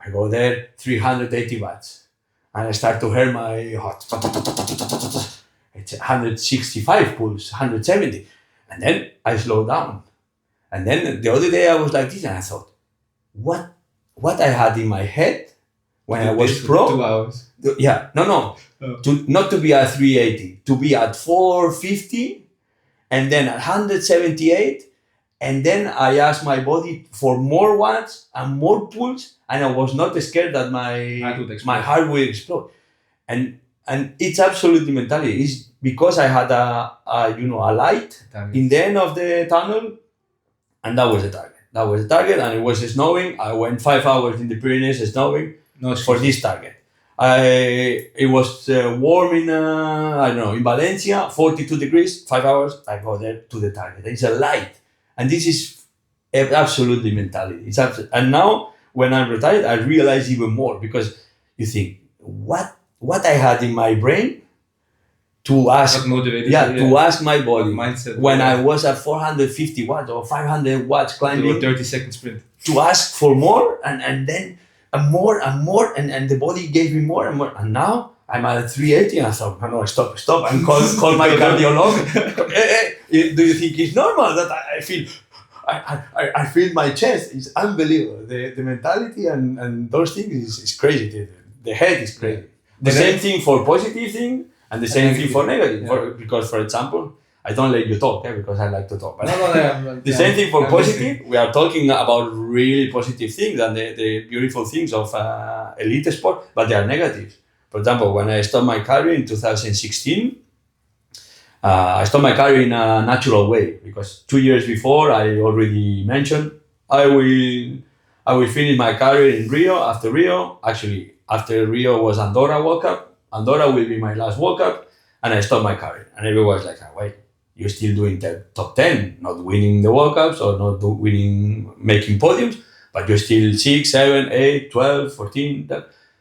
I go there 380 watts, and I start to hear my heart. It's 165 pulse, 170. And then I slow down. And then the other day I was like this and I thought, what I had in my head when I was pro. 2 hours. Yeah, no. Not to be at 380, to be at 450 and then at 178. And then I asked my body for more watts and more pulse, and I was not scared that my heart would explode. And it's absolutely mentality. It's because I had a light in the end of the tunnel, and that was the target. And it was snowing. I went 5 hours in the Pyrenees snowing for this target. It was warm in Valencia, 42 degrees, 5 hours. I go there to the target. It's a light, and this is Absolutely mentality. And now when I'm retired, I realize even more because you think what I had in my brain to ask, What motivated yeah, you? to ask my What body mindset? when I was at 450 watts or 500 watts Do a climbing 30-second sprint. to ask for more and then more and more and the body gave me more and more and now I'm at 380 and I thought no stop and call my cardiologist. Do you think it's normal that I feel I feel my chest? It's unbelievable. The mentality and those things is crazy. The head is crazy. The same thing for positive thing and the same thing for negative. Because for example, I don't let you talk because I like to talk. But the same thing for positive. We are talking about really positive things and the beautiful things of elite sport, but they are negatives. For example, when I stopped my career in 2016, I stopped my career in a natural way because 2 years before I already mentioned I will finish my career in Rio. After Rio, actually after Rio was Andorra World Cup. Andorra will be my last World Cup, and I stopped my career. And everyone was like, "Wait, you're still doing the top 10, not winning the World Cups or not winning, making podiums, but you're still 6, 7, 8, 12, 14."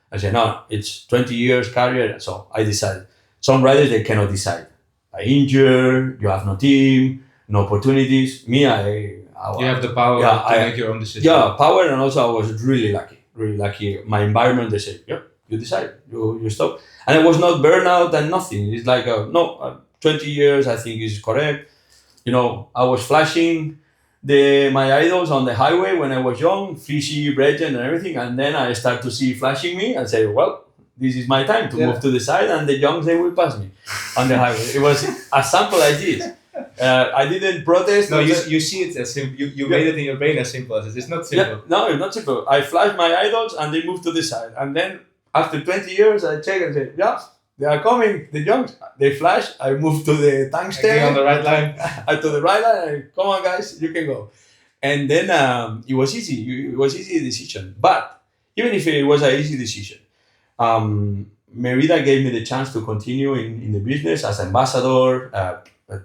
I said, "No, it's 20 years career." So I decided. Some riders they cannot decide. I injured, you have no team, no opportunities. Me, you have the power to make your own decision. Yeah, power, and also I was really lucky. My environment, they said, "Yep, you decide, you stop," and it was not burnout and nothing. It's like, no, 20 years, I think is correct. I was flashing my idols on the highway when I was young, Fishy, Bregent, and everything, and then I start to see flashing me and say, well, this is my time to move to the side, and the youngs they will pass me on the highway. It was as simple as this. I didn't protest. No, you see it as simple. You made it in your brain as simple as it. It's not simple. Yeah, no, it's not simple. I flashed my idols and they moved to the side. And then after 20 years, I check and say, yeah, they are coming, the youngs. They flash. I move to the tungsten. On the right line. To the right line. Come on, guys, you can go. And then it was easy. It was easy decision. But even if it was an easy decision, Merida gave me the chance to continue in the business as ambassador,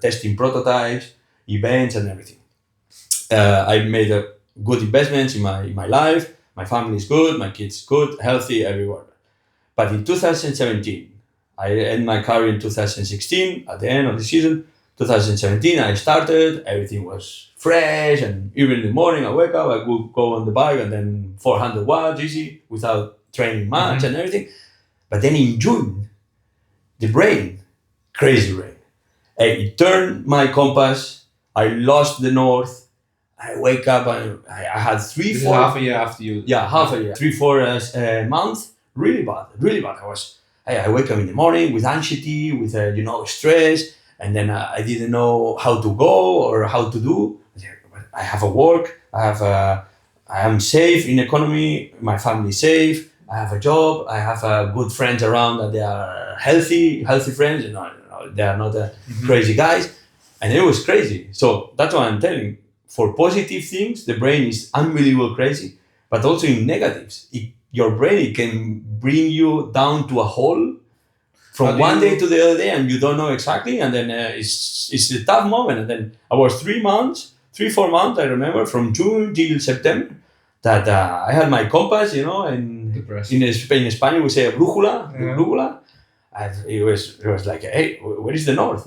testing prototypes, events, and everything. I made good investments in my life. My family is good, my kids good, healthy, everywhere. But in 2017, I ended my career in 2016 at the end of the season. 2017, I started. Everything was fresh, and even in the morning, I wake up, I would go on the bike, and then 400 watts easy without training much and everything. But then in June, the brain, crazy brain, it turned my compass. I lost the north. I wake up and I had half a year after you. Yeah, half a year. 3-4 months. Really bad. I wake up in the morning with anxiety, with stress, and then I didn't know how to go or how to do. I have a work. I am safe in economy. My family is safe. I have a job. I have good friends around that they are healthy friends. They are not crazy guys, and it was crazy. So that's what I'm telling. For positive things, the brain is unbelievable crazy, but also in negatives, your brain can bring you down to a hole from one day to the other day, and you don't know exactly. And then it's a tough moment. And then I was 4 months, I remember, from June till September, that I had my compass, and in Spanish we say brújula, brújula. It was like, hey, where is the north?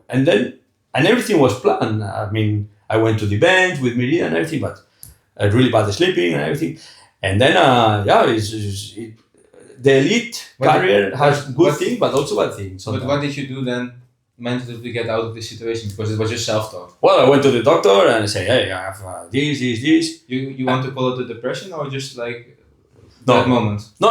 And everything was planned. I mean, I went to the event with Merida and everything, but really bad sleeping and everything. And then, the elite career has good things, but also bad things. But what did you do then mentally to get out of this situation? Because it was just self-talk. Well, I went to the doctor and I say, hey, I have this. You want to call it a depression or just like that moment? No.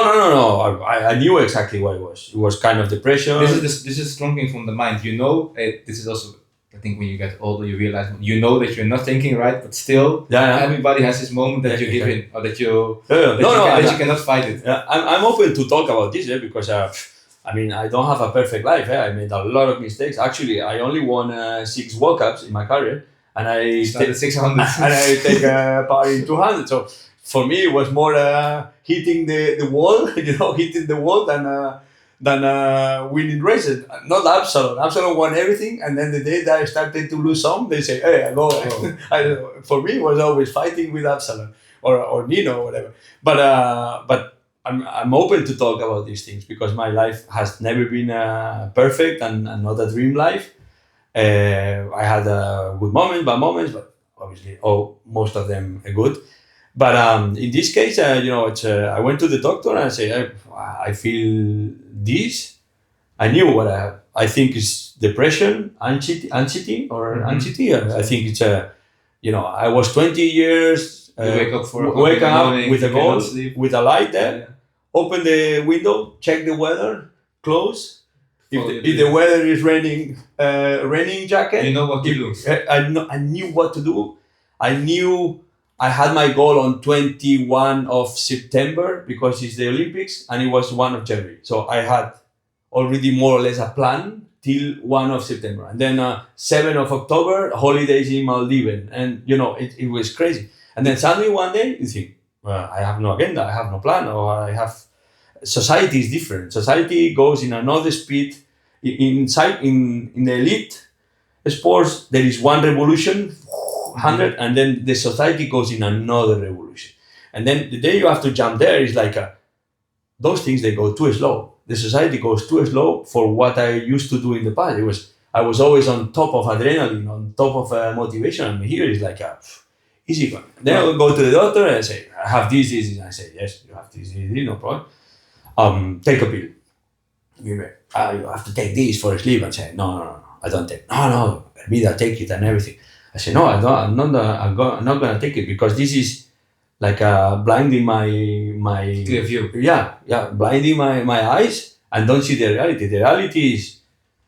I knew exactly what it was. It was kind of depression. This is something from the mind. This is also, I think when you get older, you realize that you're not thinking right, but still, everybody has this moment that you give in, or that you cannot fight it. Yeah, I'm open to talk about this because I don't have a perfect life. I made a lot of mistakes. Actually, I only won 6 World Cups in my career, and I started 600, and I take part in 200. So for me, it was more hitting the wall, hitting the wall winning races. Not Absalom. Absalom won everything, and then the day that I started to lose some, they say, "Hey, I go." For me, it was always fighting with Absalom or Nino or whatever. But I'm open to talk about these things because my life has never been perfect and not a dream life. I had good moments, bad moments, but obviously, most of them are good. But in this case, it's, I went to the doctor and I say, I feel this. I knew what I have. I think it's depression, anxiety, or anxiety. I think it's I was 20 years. You wake up morning, with a goal, sleep. with a light there. Yeah. Open the window, check the weather, close. Follow If the weather is raining, raining jacket. You know what to do. I knew what to do. I knew I had my goal on 21 of September because it's the Olympics and it was 1 of January. So I had already more or less a plan till 1 of September. And then 7 of October, holidays in Maldives. And, it was crazy. And then suddenly one day you think, well, I have no agenda, I have no plan, or I have... Society is different. Society goes in another speed. In the elite sports, there is one revolution, 100, and then the society goes in another revolution. And then the day you have to jump there is like those things, they go too slow. The society goes too slow for what I used to do in the past. I was always on top of adrenaline, on top of motivation, and here is like easy going. Then I will go to the doctor and I say, I have this. And I say, yes, you have this, no problem. Take a pill. You have to take this for sleep. And say, no, I don't take. No, Hermida, take it and everything. I say, no, I don't. I'm not gonna take it because this is like blinding my clear view. Yeah, blinding my eyes and don't see the reality. The reality is,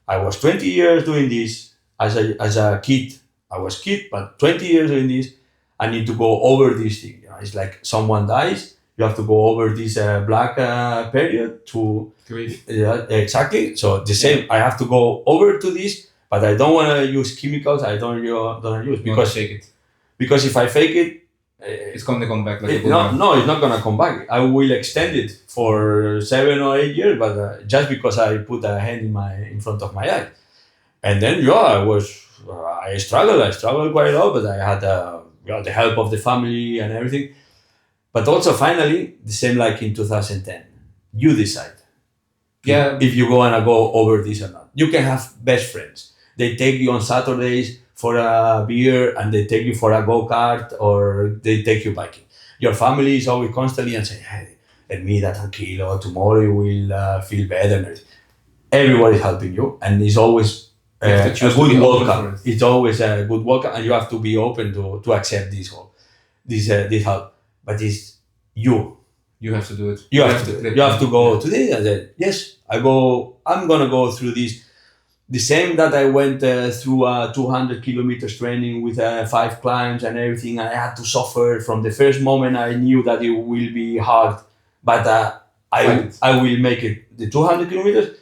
I was 20 years doing this as a kid. I was kid, but 20 years doing this. I need to go over this thing. It's like someone dies. You have to go over this black period to grief. Yeah, exactly. So the same. Yeah. I have to go over to this, but I don't want to use chemicals. I don't use because fake it. Because if I fake it, it's going to come back. Like it's not going to come back. I will extend it for 7 or 8 years, but just because I put a hand in front of my eye, and then I struggled quite a lot, but I had the help of the family and everything. But also, finally, the same like in 2010, you decide. Yeah. If you want to go over this or not. You can have best friends. They take you on Saturdays for a beer and they take you for a go-kart or they take you biking. Your family is always constantly and say, hey, Hermida, tranquilo, tomorrow you will feel better. Everybody is helping you and it's always a good welcome. It's always a good welcome and you have to be open to accept this help. But it's you. You have to do it. You have to go today. I said, yes, I'm gonna go through this. The same that I went through 200 kilometers training with 5 climbs and everything. I had to suffer from the first moment. I knew that it will be hard, but I will make it. The 200 kilometers,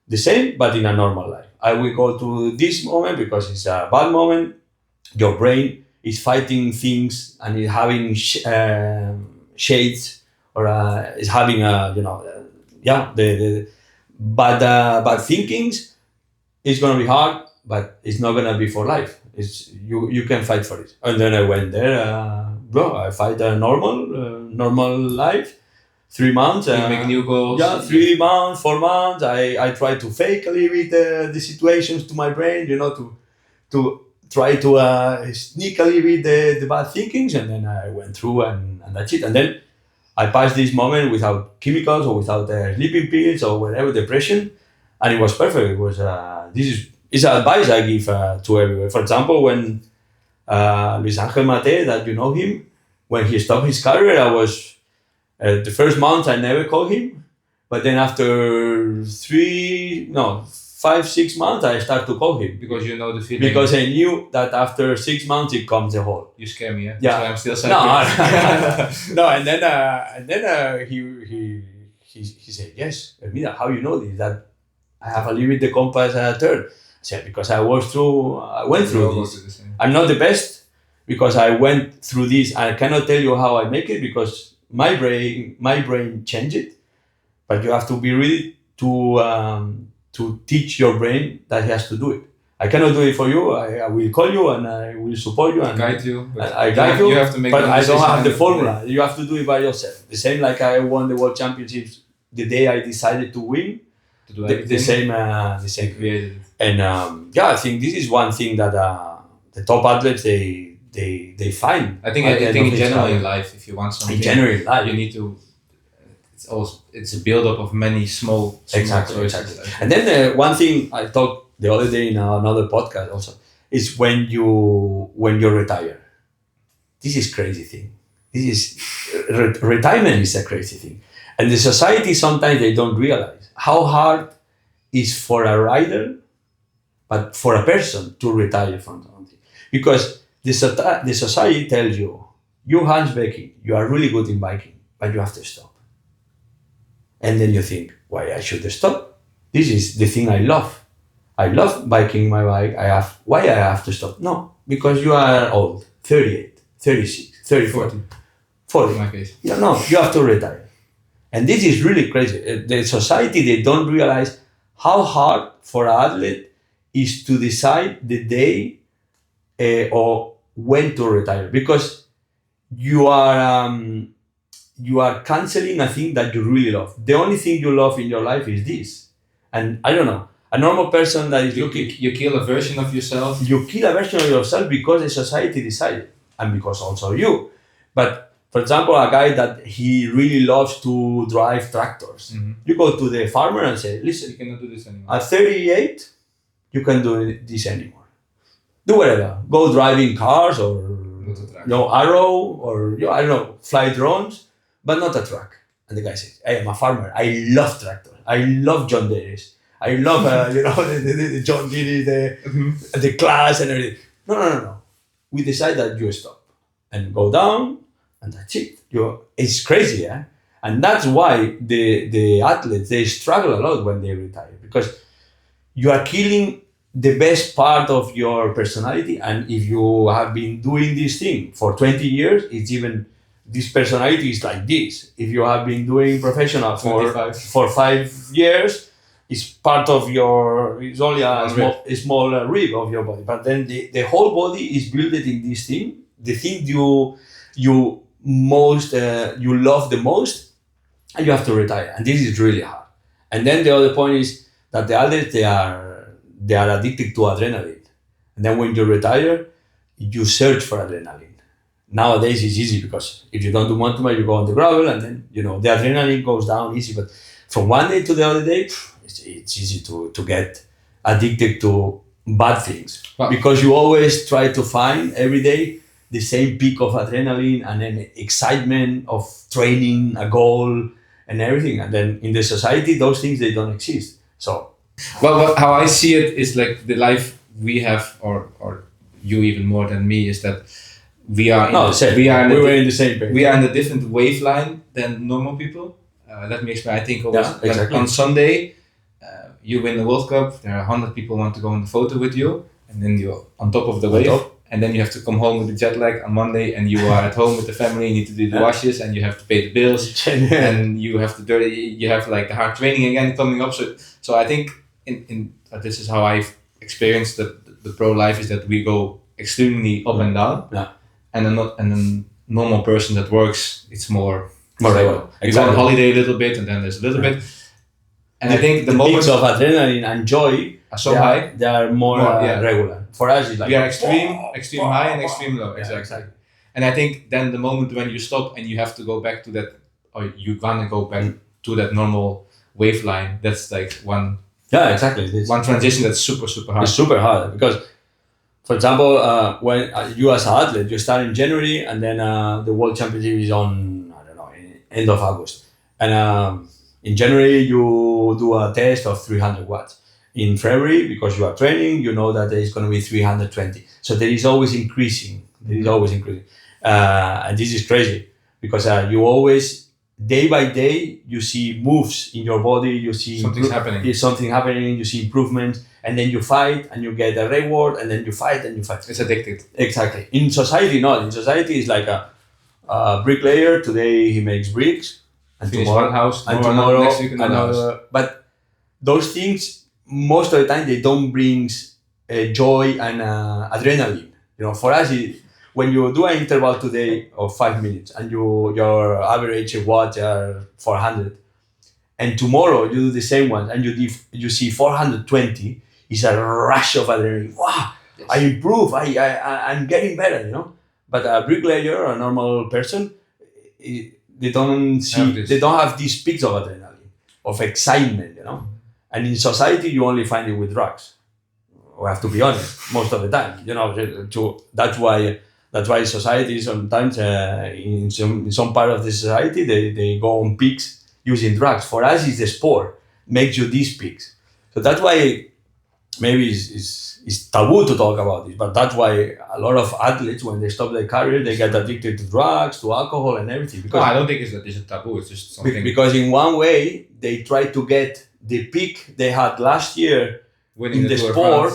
the same, but in a normal life. I will go to this moment because it's a bad moment. Your brain is fighting things and is having shades or is having the bad thinkings. It's gonna be hard, but it's not gonna be for life. It's you can fight for it. And then I went there. I fight a normal life. 3 months. Make new goals. Yeah, 3 months, 4 months. I try to fake a little bit the situations to my brain. To try to sneak a little bit the bad thinkings, and then I went through and that's it. And then I passed this moment without chemicals or without sleeping pills or whatever, depression, and it was perfect. It was it's advice I give to everyone. For example, when Luis Angel Mate, that you know him, when he stopped his career, I was the first month I never called him, but then after 5, 6 months, I start to call him. Because you know the feeling. Because I knew that after 6 months, it comes the whole. You scare me, yeah? Yeah. So I'm still psychic. No, and then he said, yes, Hermida, how you know this? That I have a little bit the compass turn. I said, because I went through this. I'm not the best because I went through this. I cannot tell you how I make it because my brain changed it. But you have to be ready to teach your brain that he has to do it. I cannot do it for you. I will call you and I will support you and guide you. But I guide you. You have to make. But I don't have the decision formula. You have to do it by yourself. The same like I won the World Championships the day I decided to win. to do The same. created it. And I think this is one thing that the top athletes they find. I think in general in life, if you want something, in general in life, you need to. It's a build up of many small choices. Exactly. And then one thing I talked the other day in another podcast also is when you retire. This is crazy thing. This is retirement is a crazy thing, and the society sometimes they don't realize how hard is for a rider, but for a person to retire from something, because the society tells you Hans Becking, you are really good in biking, but you have to stop. And then you think, why I should stop? This is the thing I love. I love biking my bike. Why I have to stop? No, because you are old, 38, 36, 34, 40. In my case. No, you have to retire. And this is really crazy. The society, they don't realize how hard for an athlete is to decide the day or when to retire, because you are canceling a thing that you really love. The only thing you love in your life is this. And I don't know, a normal person that is looking... You kill a version of yourself. You kill a version of yourself because the society decided, and because also you. But for example, a guy that he really loves to drive tractors. Mm-hmm. You go to the farmer and say, listen, you cannot do this anymore. At 38, you can't do this anymore. Do whatever. Go driving cars or arrow or I don't know, fly drones, but not a truck. And the guy says, I am a farmer. I love tractors. I love John Deere's. I love the John Deere, the class and everything. No. We decide that you stop and go down, and that's it. It's crazy, yeah. And that's why the athletes, they struggle a lot when they retire, because you are killing the best part of your personality. And if you have been doing this thing for 20 years, it's even, this personality is like this. If you have been doing professional for 5 years, it's part of it's only a small rib of your body. But then the whole body is built in this thing, the thing you most you love the most, and you have to retire. And this is really hard. And then the other point is that the others, they are addicted to adrenaline. And then when you retire, you search for adrenaline. Nowadays it's easy, because if you don't do mountain bike, you go on the gravel, and then the adrenaline goes down easy. But from one day to the other day, it's easy to get addicted to bad things, because you always try to find every day the same peak of adrenaline and then excitement of training, a goal and everything. And then in the society, those things, they don't exist. So, well, how I see it is like the life we have, or you even more than me, is that we are in the same page. We are in a different waveline than normal people. Let me explain. I think exactly. Like on Sunday, you win the World Cup. There are 100 people who want to go in the photo with you, and then you're on top of the wave. And then you have to come home with the jet lag on Monday, and you are at home with the family. You need to do the washes, and you have to pay the bills, and you have you have like the hard training again coming up. So I think in this is how I've experienced the pro life, is that we go extremely up and down. Yeah. And then normal person that works, it's more regular. You go on holiday a little bit, and then there's a little bit. And I think the moments of adrenaline and joy are so high. They are more regular. For us, it's like we are extreme high and extreme low. Exactly. And I think then the moment when you stop and you have to go back to that, or you wanna go back to that normal wave line, that's like one. Yeah, exactly. One transition that's super hard. It's super hard, because, for example, when you as an athlete, you start in January, and then the World Championship is on, I don't know, end of August. And in January, you do a test of 300 watts. In February, because you are training, you know that there is going to be 320. So there is always increasing. And this is crazy, because you always, day by day, you see moves in your body, you see something happening, you see improvements, and then you fight and you get a reward, and then you fight and you fight. It's addicted. Exactly. In society, not. In society, it's like a bricklayer. Today he makes bricks, and tomorrow one house, and tomorrow next week another house. But those things most of the time they don't bring joy and adrenaline. For us, when you do an interval today of 5 minutes and your average watts are 400, and tomorrow you do the same one and you see 420, it's a rush of adrenaline. Wow, yes. I improve. I'm getting better. But a bricklayer or a normal person, they don't have these peaks of adrenaline, of excitement. And in society, you only find it with drugs. We have to be honest, most of the time. That's why society sometimes in some part of the society they go on peaks using drugs. For us, it's the sport makes you these peaks. So that's why maybe it's taboo to talk about this, but that's why a lot of athletes, when they stop their career, they get addicted to drugs, to alcohol, and everything. Because I don't think it's a taboo. It's just something. Because in one way, they try to get the peak they had last year winning in the sport.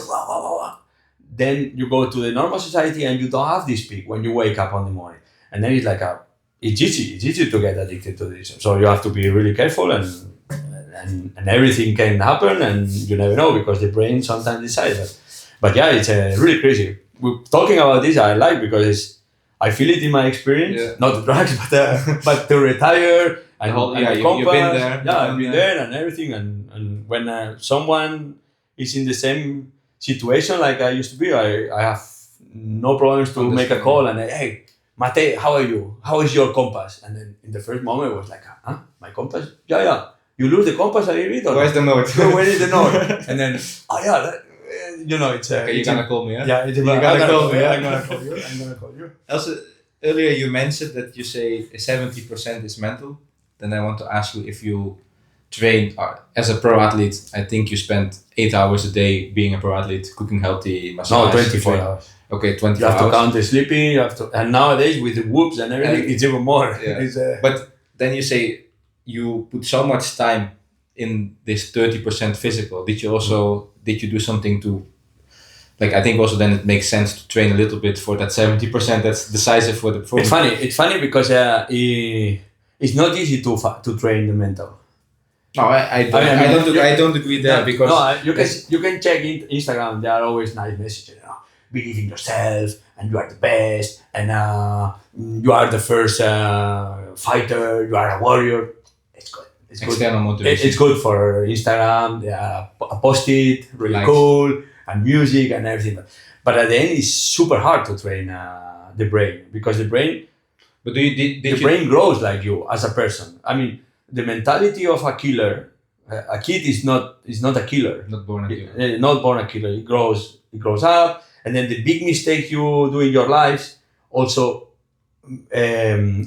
Then you go to the normal society and you don't have this peak when you wake up in the morning. And then it's like it's easy to get addicted to this. So you have to be really careful and everything can happen and you never know because the brain sometimes decides. But yeah, it's really crazy. We're talking about this, I like because I feel it in my experience, not the drugs, but to retire and you've been there. Yeah, I've been there and everything. And when someone is in the same situation like I used to be, I have no problems to make a call and hey, Mate, how are you? How is your compass? And then in the first moment it was like, my compass? Yeah. You lose the compass a little bit? Where's the note? Where is the note? And then, it's... okay, you're gonna call me, huh? Yeah, you're gonna call me. I'm gonna call you. Also, earlier you mentioned that you say 70% is mental. Then I want to ask you if you train as a pro athlete. I think you spend 8 hours a day being a pro athlete, cooking healthy, massage. No, 24 hours. Okay, 24 hours. You have to count the sleeping, and nowadays with the whoops and everything, it's even more. Yeah. But then you say you put so much time in this 30% physical. Did you do something to, I think also then it makes sense to train a little bit for that 70% that's decisive for the performance. It's funny because it's not easy to train the mental. No, I don't agree there because you can check Instagram. There are always nice messages. Believe in yourself, and you are the best, and you are the first fighter. You are a warrior. It's good. It's external motivation. It's good for Instagram. Post it, really cool, and music and everything. But at the end, it's super hard to train the brain because the brain. But brain grows like you as a person. I mean, the mentality of a killer. A kid is not a killer. Not born a killer. Not born a killer. It grows up. And then the big mistake you do in your lives also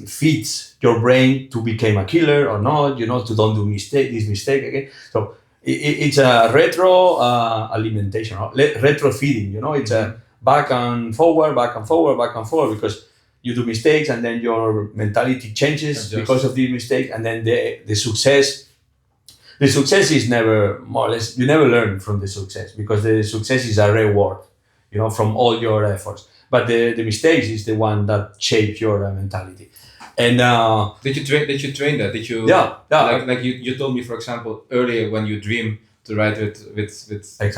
feeds your brain to become a killer or not, to don't do this mistake again. So it's a retro alimentation, retro feeding, it's a back and forward, because you do mistakes and then your mentality changes because of the mistake. And then the success is never, more or less, you never learn from the success because the success is a reward. From all your efforts. But the mistakes is the one that shapes your mentality. And did you train that? Did you? Yeah. Like you told me, for example, earlier when you dream to write with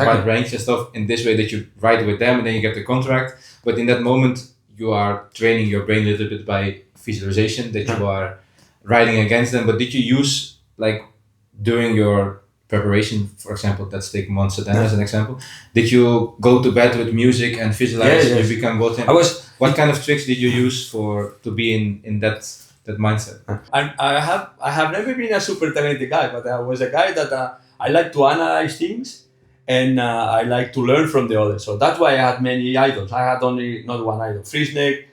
wide range and stuff. In this way, that you write with them and then you get the contract. But in that moment, you are training your brain a little bit by visualization that you are writing against them. But did you use during your preparation, for example, let's take Monster as an example. Did you go to bed with music and visualize you become what? What kind of tricks did you use to be in that mindset? I have never been a super talented guy, but I was a guy that I like to analyze things and I like to learn from the others. So that's why I had many idols. I had only not one idol. Friesneck.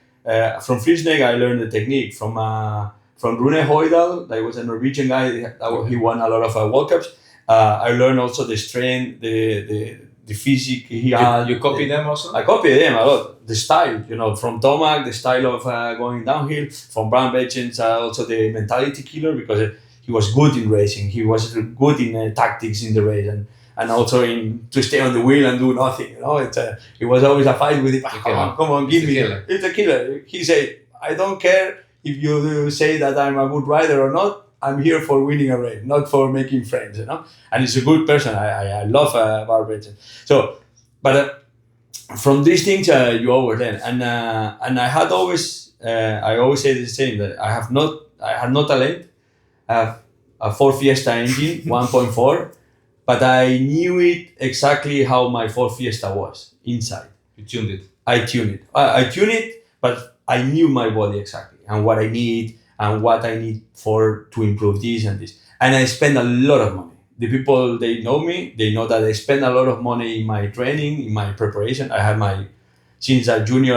From Friesneck, I learned the technique from Rune Højdal. That was a Norwegian guy. He won a lot of World Cups. I learned also the strength, the physique he had. You copy them also? I copy them a lot. The style, from Tomac, the style of going downhill. From Bram Becking, also the mentality killer because he was good in racing. He was good in tactics in the race and also to stay on the wheel and do nothing. It was always a fight with it. Come on, give me. It's a killer. He said, I don't care if you say that I'm a good rider or not. I'm here for winning a race, not for making friends, And he's a good person. I love Barbara. So, but from these things you overlearn, and I always say the same, that I have no talent. I have a Ford Fiesta engine, 1.4, but I knew it exactly how my Ford Fiesta was inside. You tuned it. I tuned it. I tuned it, but I knew my body exactly and what I need and what I need to improve this and this. And I spend a lot of money. The people, they know me, they know that I spend a lot of money in my training, in my preparation. I had since a junior,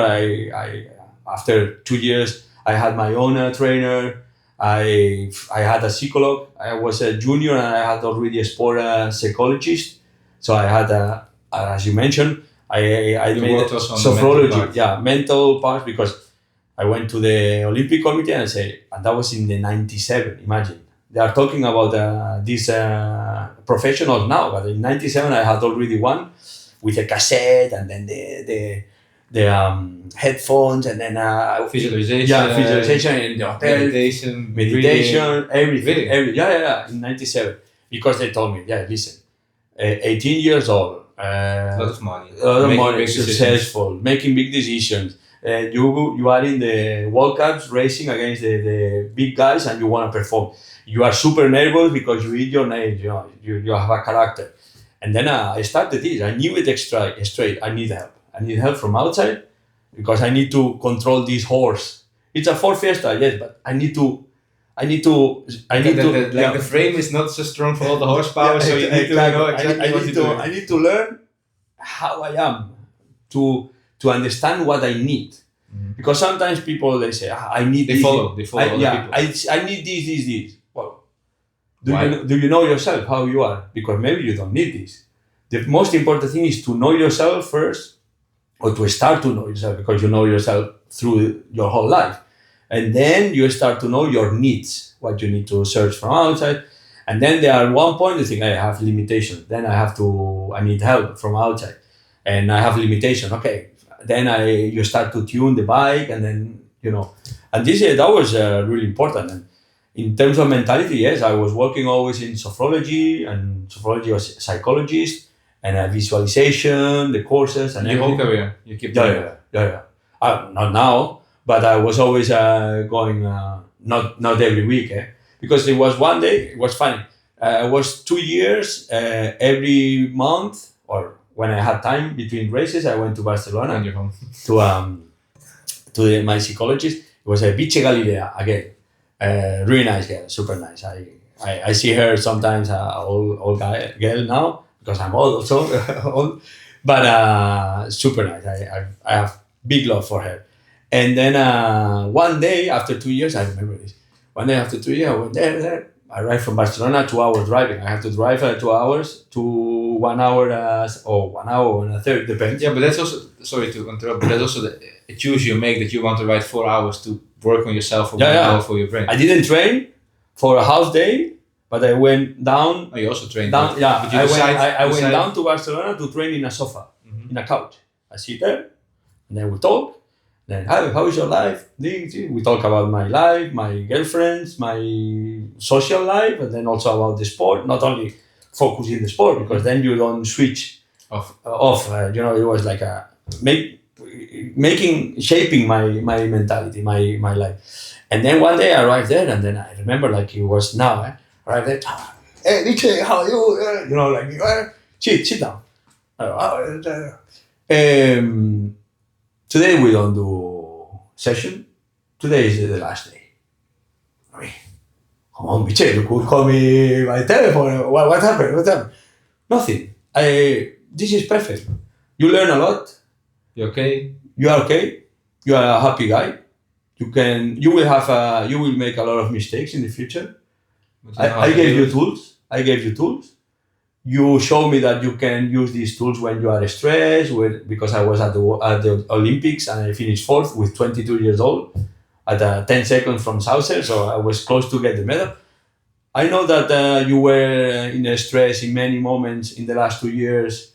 after 2 years, I had my own trainer. I had a psychologist. I was a junior and I had already a sport psychologist. So I had as you mentioned, I You made worked also on the sophrology, mental part. mental part, because I went to the Olympic Committee and and that was in the 97, imagine. They are talking about these professionals now, but in 97 I had already one with a cassette and then the headphones and then visualization in the hotel, meditation, meditation, everything, Really? in 97, because they told me, listen, 18 years old, A lot of money. a lot of Making money, big decisions. successful, making big decisions. You are in the World Cups racing against the big guys and you want to perform. You are super nervous because you eat your nails, you have a character. And then I started this. I knew it straight. I need help. I need help from outside because I need to control this horse. It's a Ford Fiesta, yes, but I need to. The frame is not so strong for all the horsepower, so you need to know exactly what to do. I need to learn how I am to understand what I need. Because sometimes people, they say, I need They this. follow other people. I need this. Well, Why? do you know yourself how you are? Because maybe you don't need this. The most important thing is to know yourself first, or to start to know yourself, because you know yourself through your whole life. And then you start to know your needs, what you need to search from outside. And then there are one point you think, I have limitations. Then I need help from outside. And I have limitation. Okay. Then you start to tune the bike and then, and that was really important. And in terms of mentality, yes, I was working always in sophrology, and sophrology was psychologist, and visualization, the courses and Your whole everything. career, you keep doing it. Yeah. Not now, but I was always going, not every week, because it was one day, it was funny. It was 2 years, every month, or when I had time between races, I went to Barcelona And you're home. to my psychologist. It was a Vice Galilea again. Really nice girl, super nice. I see her sometimes, old girl now, because I'm old also, old, but super nice. I have big love for her. And then one day after 2 years, I remember this. One day after 2 years, I went there. I arrived from Barcelona, 2 hours driving. I have to drive 2 hours to 1 hour or 1 hour and a third, depends. Yeah, but that's also, sorry to interrupt, but that's also a choose you make, that you want to ride 4 hours to work on yourself or for your brain. I didn't train for a half day, but I went down. Oh, you also trained down, but, yeah, but you I went down to Barcelona to train in a sofa, in a couch. I sit there, and then we talk. Then, how is your life? We talk about my life, my girlfriends, my social life, and then also about the sport. Not only focus in the sport, because then you don't switch off. It was like shaping my mentality, my life. And then one day I arrived there, and then I remember like it was now. Arrived there. Hey, Nietzsche, how are you? Sit down. Today we don't do session. Today is the last day. I mean, come on, Michel, you could call me by telephone. What happened? Nothing. This is perfect. You learn a lot. You okay? You are okay. You are a happy guy. You will make a lot of mistakes in the future. I gave you tools. You show me that you can use these tools when you are stressed. Because I was at the Olympics and I finished 4th with 22 years old at 10 seconds from Saucer, so I was close to get the medal. I know that you were in stress in many moments in the last 2 years,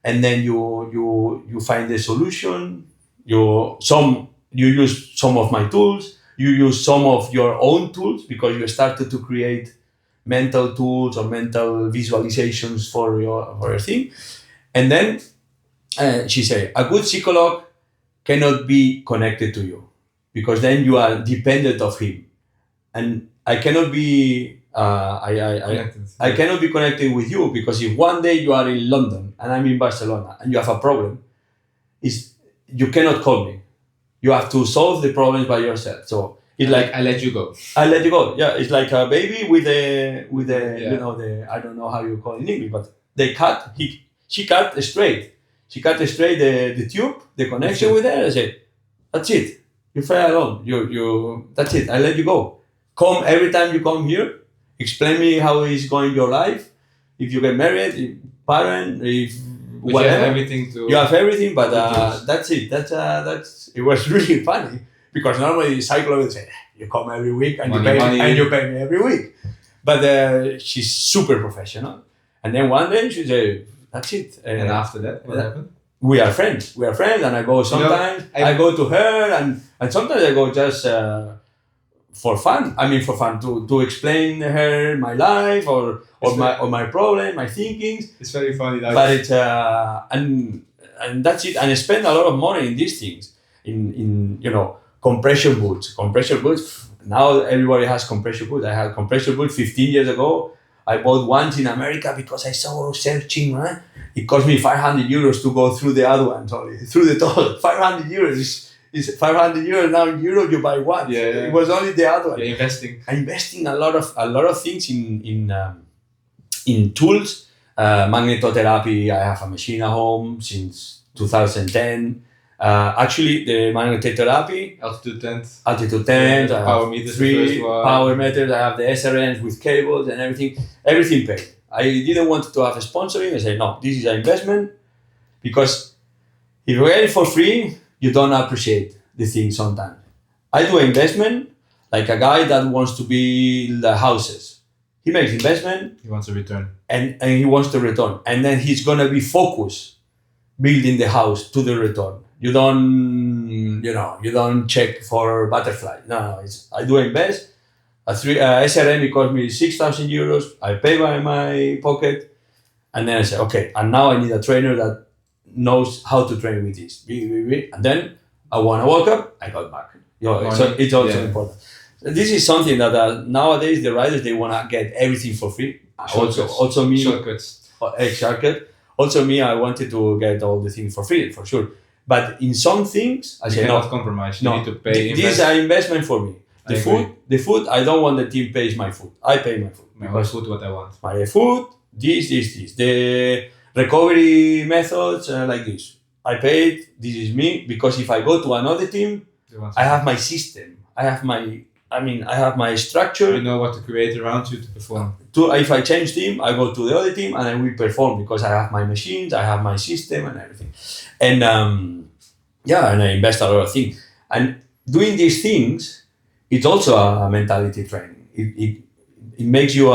and then you find the solution. You use some of my tools. you use some of your own tools because you started to create mental tools or mental visualizations for your thing. And then she said, a good psychologist cannot be connected to you because then you are dependent of him. And I cannot be I cannot be connected with you because if one day you are in London and I'm in Barcelona and you have a problem, you cannot call me. You have to solve the problems by yourself. So it's like I let you go. I let you go. Yeah, it's like a baby with a you know, the, I don't know how you call it in English, but they cut. She cut straight. She cut straight the tube, the connection with her. I said, that's it. You fly alone. You that's it. I let you go. Come every time you come here. Explain me how is going your life. If you get married, if parent, if But whatever. you have everything to. You have everything, but that's it. That's it was really funny because normally cyclists would say you come every week and you pay me every week, but she's super professional. And then one day she said, "That's it." And after that, what happened? We are friends. We are friends, and I go sometimes. I go to her, and sometimes I go just for fun. I mean, for fun to explain her my life or my problem, my thinkings. It's very funny. But it's and that's it. And I spend a lot of money in these things. In you know, compression boots. Compression boots. Now everybody has compression boots. I had compression boots 15 years ago. I bought ones in America because I saw searching. Right? It cost me 500 euros to go through the other ones only through the toll. 500 euros is 500 euros now in Europe. You buy one. Yeah. It was only the other one. You're investing. I'm investing a lot of things in tools. Magnetotherapy. I have a machine at home since 2010. Actually, the magnetotherapy, altitude tent, power meters, 3 power meters. I have the SRNs with cables and everything paid. I didn't want to have a sponsoring. I said, no, this is an investment because if you get it for free, you don't appreciate the thing sometimes. I do investment like a guy that wants to build houses. He makes investment. He wants a return. And he wants the return. And then he's going to be focused building the house to the return. You don't check for butterfly. No, I do invest. SRM cost me 6,000 euros. I pay by my pocket. And then I say, okay, and now I need a trainer that knows how to train with this. And then I want to walk up, I got back. So it's also important. This is something that nowadays the riders, they want to get everything for free. Also me. Shortcuts. Shortcut. Also me, I wanted to get all the things for free, for sure. But in some things, I say cannot no. compromise. You need to pay. This is an investment for me. The food, I don't want the team pays my food. I pay my food. My food, what I want. My food, this. The recovery methods like this. I paid, this is me, because if I go to another team, I have my system. I have my structure. You know what to create around you to perform. If I change team, I go to the other team and I will perform because I have my machines, I have my system and everything. And and I invest a lot of things. And doing these things, it's also a mentality training. It makes you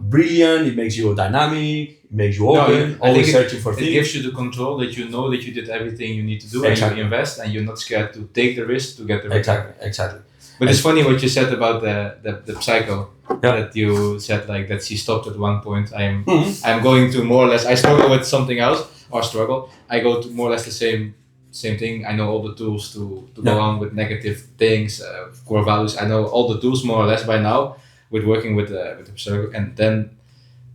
brilliant, it makes you dynamic, it makes you open, always searching for things. It gives you the control that you know that you did everything you need to do and you invest and you're not scared to take the risk to get the return. Exactly. But it's funny what you said about the psycho. That you said like that she stopped at one point. I'm going to more or less. I struggle with something else I go to more or less the same thing. I know all the tools to go on with negative things, core values. I know all the tools more or less by now with working with the psycho. And then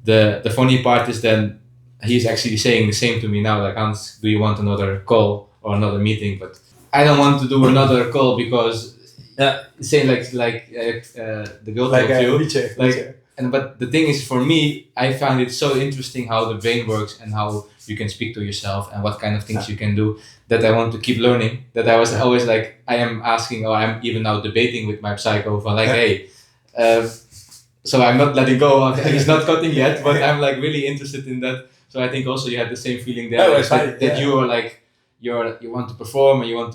the funny part is then he's actually saying the same to me now. Like, Hans, do you want another call or another meeting? But I don't want to do another call because. Saying the girl told you, but the thing is, for me, I find it so interesting how the brain works and how you can speak to yourself and what kind of things you can do that I want to keep learning. That I was always like, I am asking, or I'm even now debating with my psycho for like, hey, so I'm not letting go. He's not cutting yet, but I'm like really interested in that. So I think also you had the same feeling there that you were like. You want to perform and you want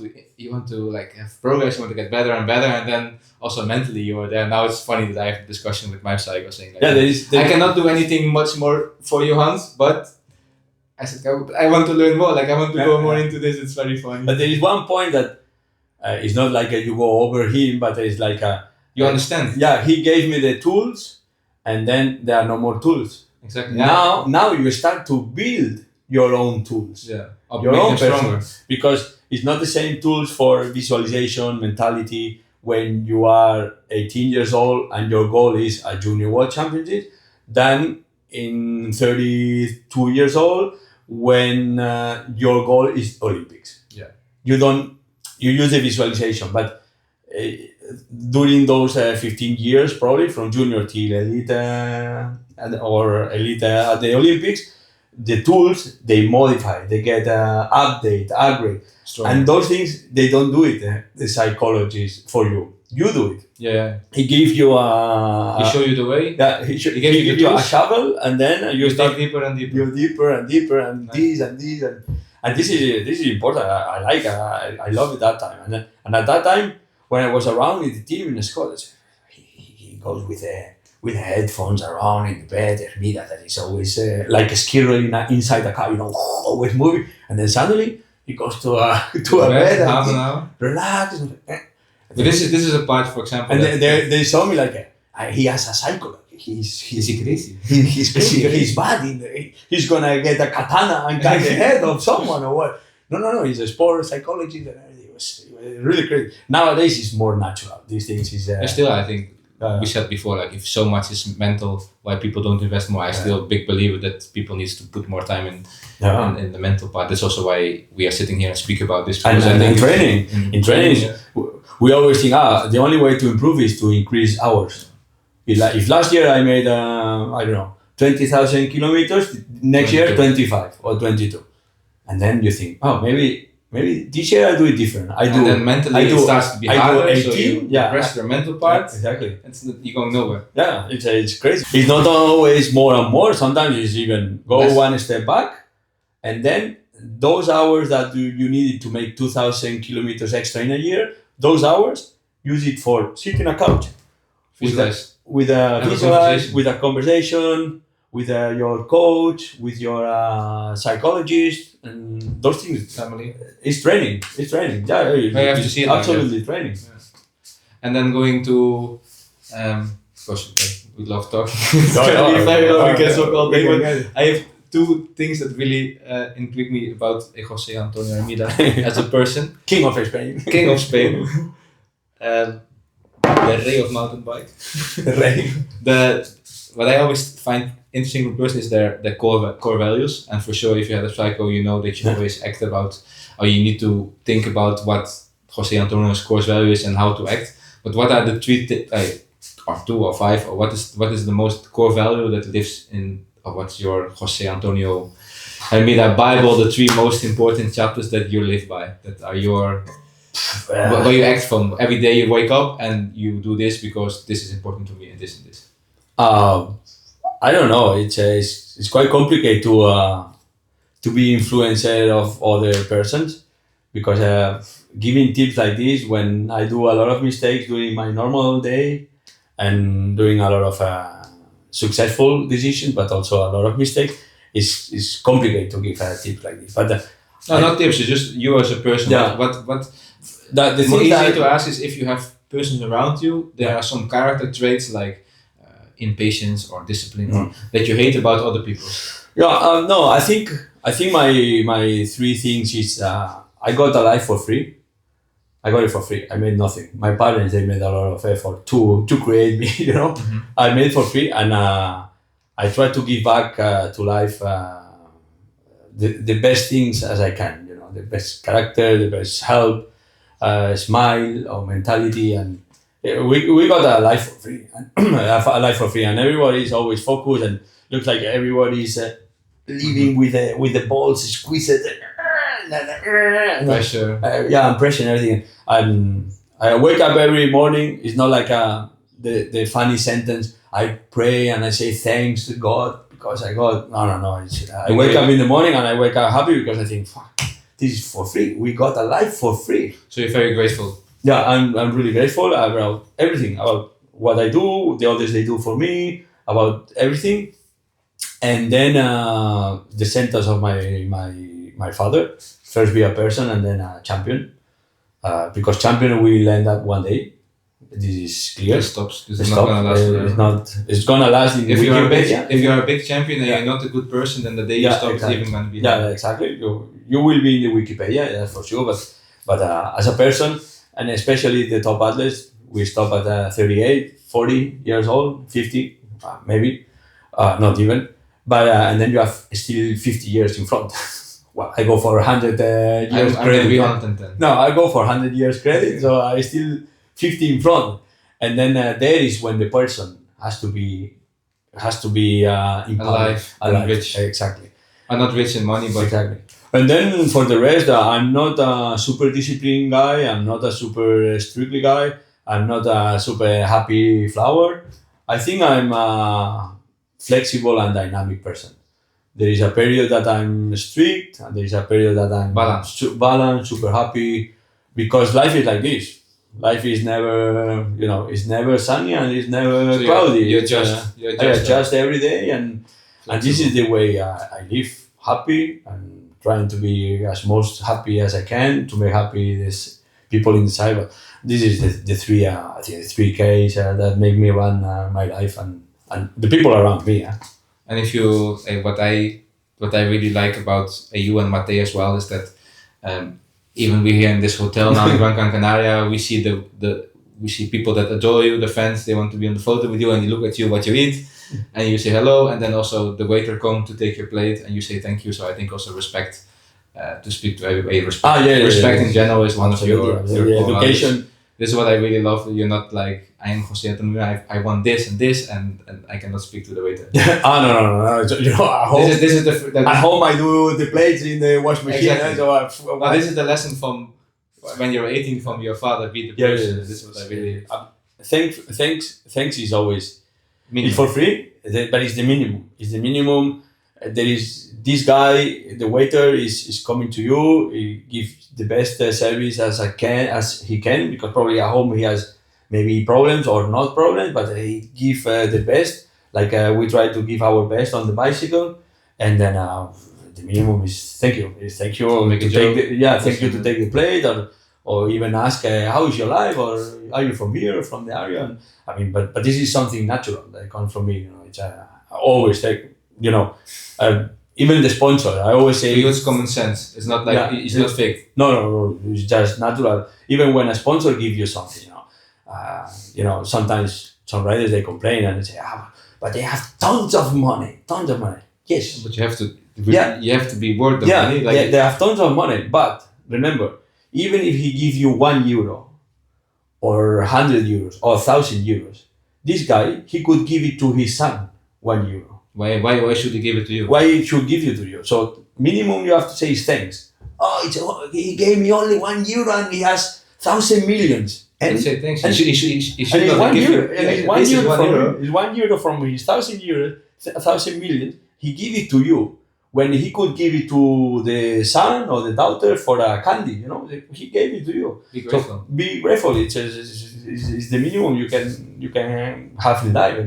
to like have progress, you want to get better and better, and then also mentally you are there. Now it's funny that I have a discussion with my psycho saying like, I cannot do anything much more for you, Hans, but I said I want to learn more, like I want to go more into this. It's very funny. But there is one point that It's not like you go over him, but it's like You understand? yeah, he gave me the tools, and then there are no more tools. Exactly. Now you start to build your own tools. Yeah. Your Make own them stronger. because it's not the same tools for visualization, mentality when you are 18 years old and your goal is a junior world championship than in 32 years old when your goal is Olympics. Yeah. You use the visualization, but during those 15 years, probably from junior till elite or elite at the Olympics, the tools they modify, they get update, upgrade, and those things they don't do it. The psychologist for you, you do it. Yeah. He gives you He show you the way. Yeah, he gave gives you you the a tools. shovel, and then you start deeper and deeper. you deeper and deeper, and Nice. this and this and this is important. I like I love it that time, and at that time when I was around in the team in the squad, he goes with the headphones around in the bed, Hermida, that is always like a squirrel inside the car, always moving, and then suddenly he goes to a bed and half an hour. relax. But this is a part, for example. And they saw me like he has a psycho. He's crazy. He's crazy. He's bad. He's gonna get a katana and cut the head of someone or what? No. He's a sport psychologist and everything. It was really crazy. Nowadays it's more natural. These things is. Still, I think we said before, like if so much is mental, why people don't invest more. I still a big believer that people needs to put more time in the mental part. That's also why we are sitting here and speak about this. And training. In training, we always think the only way to improve is to increase hours. If last year I made, I don't know, 20,000 kilometers, next year 25 or 22. And then you think, oh, maybe this year I do it different. And then mentally it starts to be harder, 18, so you press your mental part. Yeah, exactly. You're going nowhere. Yeah, it's crazy. It's not always more and more. Sometimes it's even go one step back, and then those hours that you needed to make 2,000 kilometers extra in a year, those hours, use it for sit in a couch. With a conversation, with your coach, with your psychologist, and those things. Family. It's training. Yeah, you have to see it. Absolutely training. Yeah. And then going to, of course, we love talking. We can talk all day. But I have two things that really intrigue me about Jose Antonio Hermida as a person. King of Spain. King of Spain. The Rey of mountain bike. What I always find interesting in a person is their core values, and for sure if you had a psycho you know that you always act about, or you need to think about what Jose Antonio's core value is and how to act. But what are the three or two or five, or what is the most core value that lives in, or what's your Jose Antonio Hermida Bible, the three most important chapters that you live by, that are your where you act from every day. You wake up and you do this because this is important to me, and this and this. I don't know. It's quite complicated to be influencer of other persons, because giving tips like this when I do a lot of mistakes during my normal day and doing a lot of successful decisions, but also a lot of mistakes, is complicated to give tips like this. But not tips. It's just you as a person. Yeah. What the more thing easy to ask is if you have persons around you. There are some character traits like impatience or discipline that you hate about other people. Yeah. No. I think my three things is I got a life for free. I got it for free. I made nothing. My parents, they made a lot of effort to create me. I made it for free, and I try to give back to life the best things as I can. The best character, the best help, smile or mentality, and we got a life for free. A life for free, and everybody is always focused and looks like everybody is living with the balls squeezed. Pressure. And pressure and everything. And I wake up every morning. It's not like the funny sentence. I pray and I say thanks to God because I got. No. I wake up in the morning and I wake up happy because I think, fuck, this is for free. We got a life for free. So you're very grateful. Yeah, I'm really grateful about everything, about what I do, the others they do for me, about everything. And then the sentence of my father, first be a person and then a champion. because champion will end up one day. This is clear. It stops. This It is not stops. gonna last forever. It's not. It's gonna last. In If Wikipedia. you're a big champion and Yeah. you're not a good person, then the day you Yeah, stop exactly. is even gonna be Yeah, hard. exactly. You will be in the Wikipedia, that's for sure. But as a person, and especially the top athletes, we stop at 38, 40 years old, 50, maybe, not even. But and then you have still 50 years in front. Well, I go for 100 years I'm credit. gonna be yeah. 110. No, I go for 100 years credit, so I still 50 in front. And then there is when the person has to be in Alive and rich. Exactly. I'm not rich in money, but Exactly. And then for the rest, I'm not a super disciplined guy. I'm not a super strictly guy. I'm not a super happy flower. I think I'm a flexible and dynamic person. There is a period that I'm strict, and there is a period that I'm balanced, super happy, because life is like this. Life is never, it's never sunny and it's never So cloudy. you It's, adjust. You I adjust. adjust every day, and this is the way I live, happy and trying to be as most happy as I can to make happy these people inside. But this is the three, I think the three Ks that make me run my life and the people around me. And if you, what I really like about you and Mate as well is that even we here in this hotel now in Gran Canaria, we see we see people that adore you, the fans, they want to be on the photo with you, and you look at you what you eat, and you say hello, and then also the waiter come to take your plate, and you say thank you. So I think also respect to speak to everybody. Respect in general is one of your core education. values. This is what I really love. You're not like I am Jose Antonio. I want this and this, and I cannot speak to the waiter. No. So, at home, This is at home I do the plates in the wash machine. Exactly. So Now, this is the lesson from when you're 18 from your father. Be the person. This is what I really. Thanks is always Minimum. it's for free, but it's the minimum. It's the minimum. There is this guy, the waiter is coming to you. He gives the best service as he can, because probably at home he has maybe problems or not problems, but he give the best. Like we try to give our best on the bicycle, and then the minimum is thank you. Is thank you Make a to joke. take thank you to take the plate, or even ask how is your life, or are you from here, from the area? And, I mean, but this is something natural that comes from me. It's I always take even the sponsor. I always So say you use common sense. It's not like it's not fake. no. It's just natural. Even when a sponsor gives you something, sometimes some riders they complain and they say, but they have tons of money. Yes, But you have to. Yeah. You have to be worth the yeah, money. they have tons of money. But remember, even if he gives you €1 or 100 euros or 1,000 euros, this guy he could give it to his son €1. Why should he give it to you? Why it should give you to you? So minimum you have to say is thanks. He gave me only €1 and he has 1,000 millions. And say thanks. and- He should and it's not give €1. you. And it's This is €1 €1. It's €1 from his 1,000 euros, 1,000 million. He give it to you when he could give it to the son or the daughter for a candy. He gave it to you. Be grateful. So be grateful. It's the minimum you can have in life,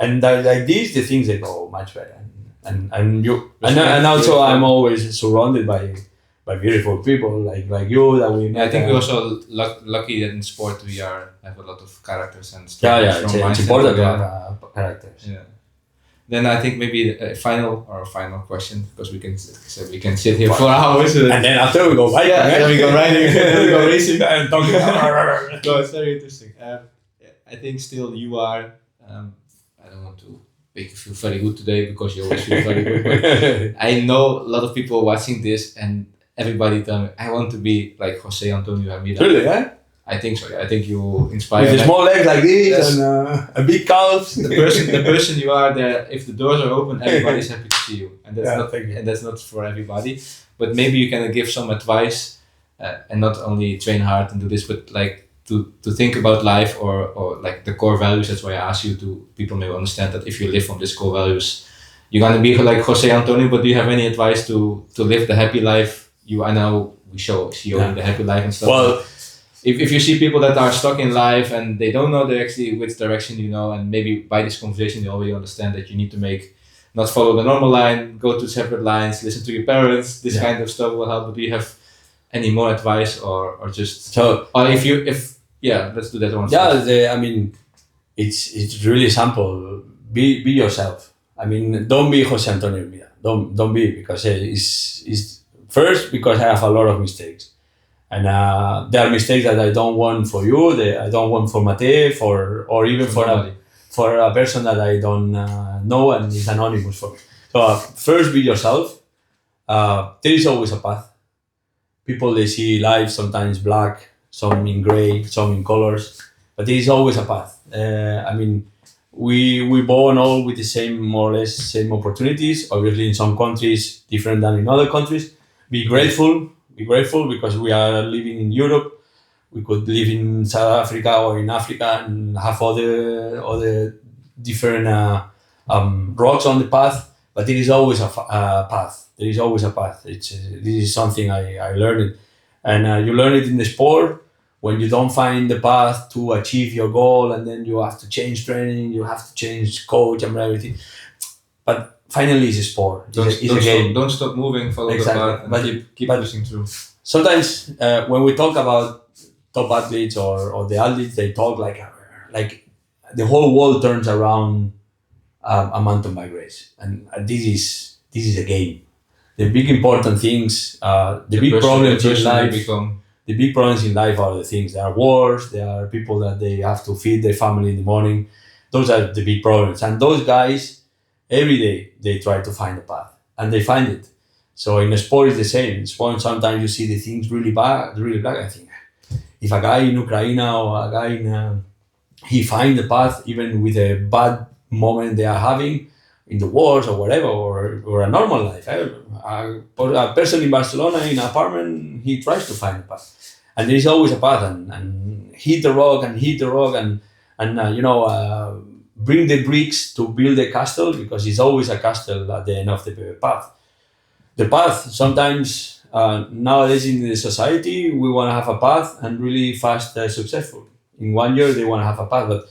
and like this, the things they go much better. And also I'm always surrounded by beautiful people like you that we met. I think we're also lucky that in sport we have a lot of characters and Yeah, strong it's mindset. important to have characters. Yeah. Then I think maybe a final question, because we can sit here for hours. And then after we go biking, then we go riding, then we go racing. and talking. No, it's very interesting. I think still you are. I don't want to make you feel very good today because you always feel very good. But I know a lot of people watching this and everybody tell me I want to be like Jose Antonio Hermida. Really, yeah? I think so. Yeah. I think you inspire. With the small legs like this Yes. and a big calf. The person you are there. If the doors are open, everybody's happy to see you, and that's Yeah, not thank you. and that's not for everybody. But maybe you can give some advice, and not only train hard and do this, but like to think about life or like the core values. That's why I ask you to people may understand that if you live on these core values, you're gonna be like Jose Antonio. But do you have any advice to live the happy life? I know we see you the happy life and stuff. Well, if you see people that are stuck in life and they don't know actually which direction and maybe by this conversation you already understand that you need to not follow the normal line, go to separate lines, listen to your parents, this kind of stuff will help. But do you have any more advice or just So or if let's do that one. yeah, I mean, it's really simple. Be yourself. I mean, don't be Jose Antonio Hermida. Don't be, because it's first, because I have a lot of mistakes, and there are mistakes that I don't want for you. That I don't want for Mate, or even for a person that I don't know and is anonymous for me. So first, be yourself. There is always a path. People, they see life sometimes black, some in gray, some in colors, but there is always a path. I mean, we born all with the same, more or less same opportunities. Obviously, in some countries different than in other countries. Be grateful because we are living in Europe. We could live in South Africa or in Africa and have other different rocks on the path, but there is always a path. There is always a path. This is something I learned, and you learn it in the sport. When you don't find the path to achieve your goal, and then you have to change training, you have to change coach and everything. But finally, it's a sport. It's a game. Don't stop moving. Follow the path. But you keep pushing through. Sometimes when we talk about top athletes or the athletes, they talk like the whole world turns around a mountain bike race, and this is a game. The big important things, the big problems in life. The big problems in life are the things. There are wars. There are people that they have to feed their family in the morning. Those are the big problems, and those guys every day they try to find a path, and they find it. So in a sport, it's the same. In sport, sometimes you see the things really bad, really black. I think if a guy in Ukraine or a guy in he find the path even with a bad moment they are having in the wars or whatever, or a normal life. A person in Barcelona in an apartment, he tries to find a path, and there is always a path, and hit the rock and bring the bricks to build a castle, because it's always a castle at the end of the path. The path sometimes nowadays in the society we want to have a path and really fast successful. In 1 year they want to have a path, but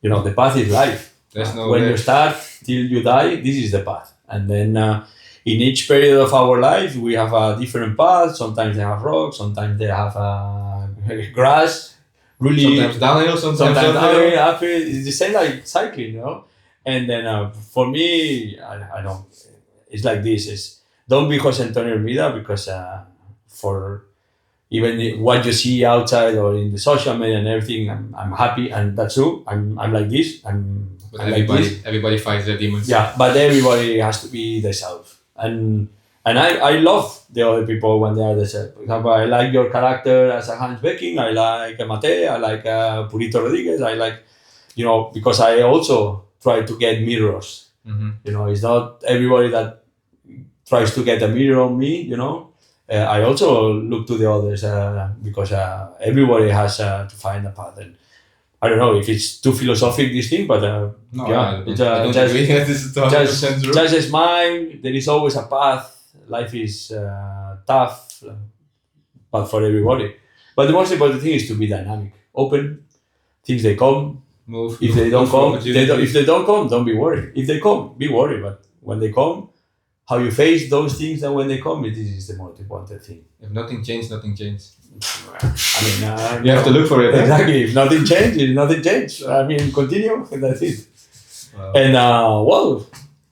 the path is life. When you start till you die, this is the path. And then in each period of our life, we have a different path. Sometimes they have rocks, sometimes they have grass. Really, sometimes downhill, sometimes downhill. Uphill. It's the same like cycling, And then for me, I don't. It's like this: don't be Jose Antonio Hermida, because for even what you see outside or in the social media and everything, I'm happy, and that's true. I'm like this. But everybody fights their demons. Yeah, but everybody has to be themselves, and I love the other people when they are themselves. For example, I like your character as a Hans Becking. I like Mate. I like Purito Rodriguez. I like, because I also try to get mirrors. Mm-hmm. It's not everybody that tries to get a mirror on me. I also look to the others because everybody has to find a path. And I don't know if it's too philosophic, this thing, but just smile. There is always a path. Life is tough, but for everybody. But the most important thing is to be dynamic, open. Things they come. Move. If they don't come, if they don't come, don't be worried. If they come, be worried. But when they come, how you face those things, and when they come, this is the most important thing. If nothing changes, nothing changes. I mean, you have to look for it. Exactly. If nothing changes, nothing changes. I mean, continue, and that's it. Wow. And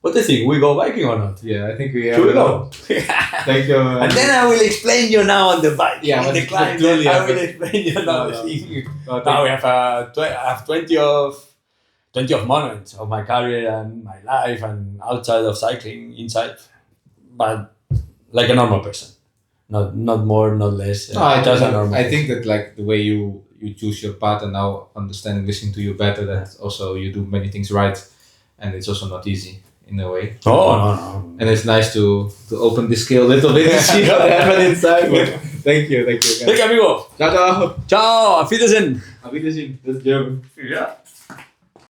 what do you think? We go biking or not? Yeah, I think we have. Should we go? Thank you. And then I will explain you now on the bike. Yeah, on the climb. I will explain you now the thing. Now we have I have 20 of moments of my career and my life, and outside of cycling, inside, but like a normal person, not more, not less. Just a normal. I think that like the way you choose your path, and now listening to you better, that also you do many things right, and it's also not easy in a way. Oh no. And it's nice to open the scale a little bit and see what happened inside. Thank you. Thank you, amigo. Ciao. Ciao. Auf Wiedersehen. Auf Wiedersehen. That's German. Yeah.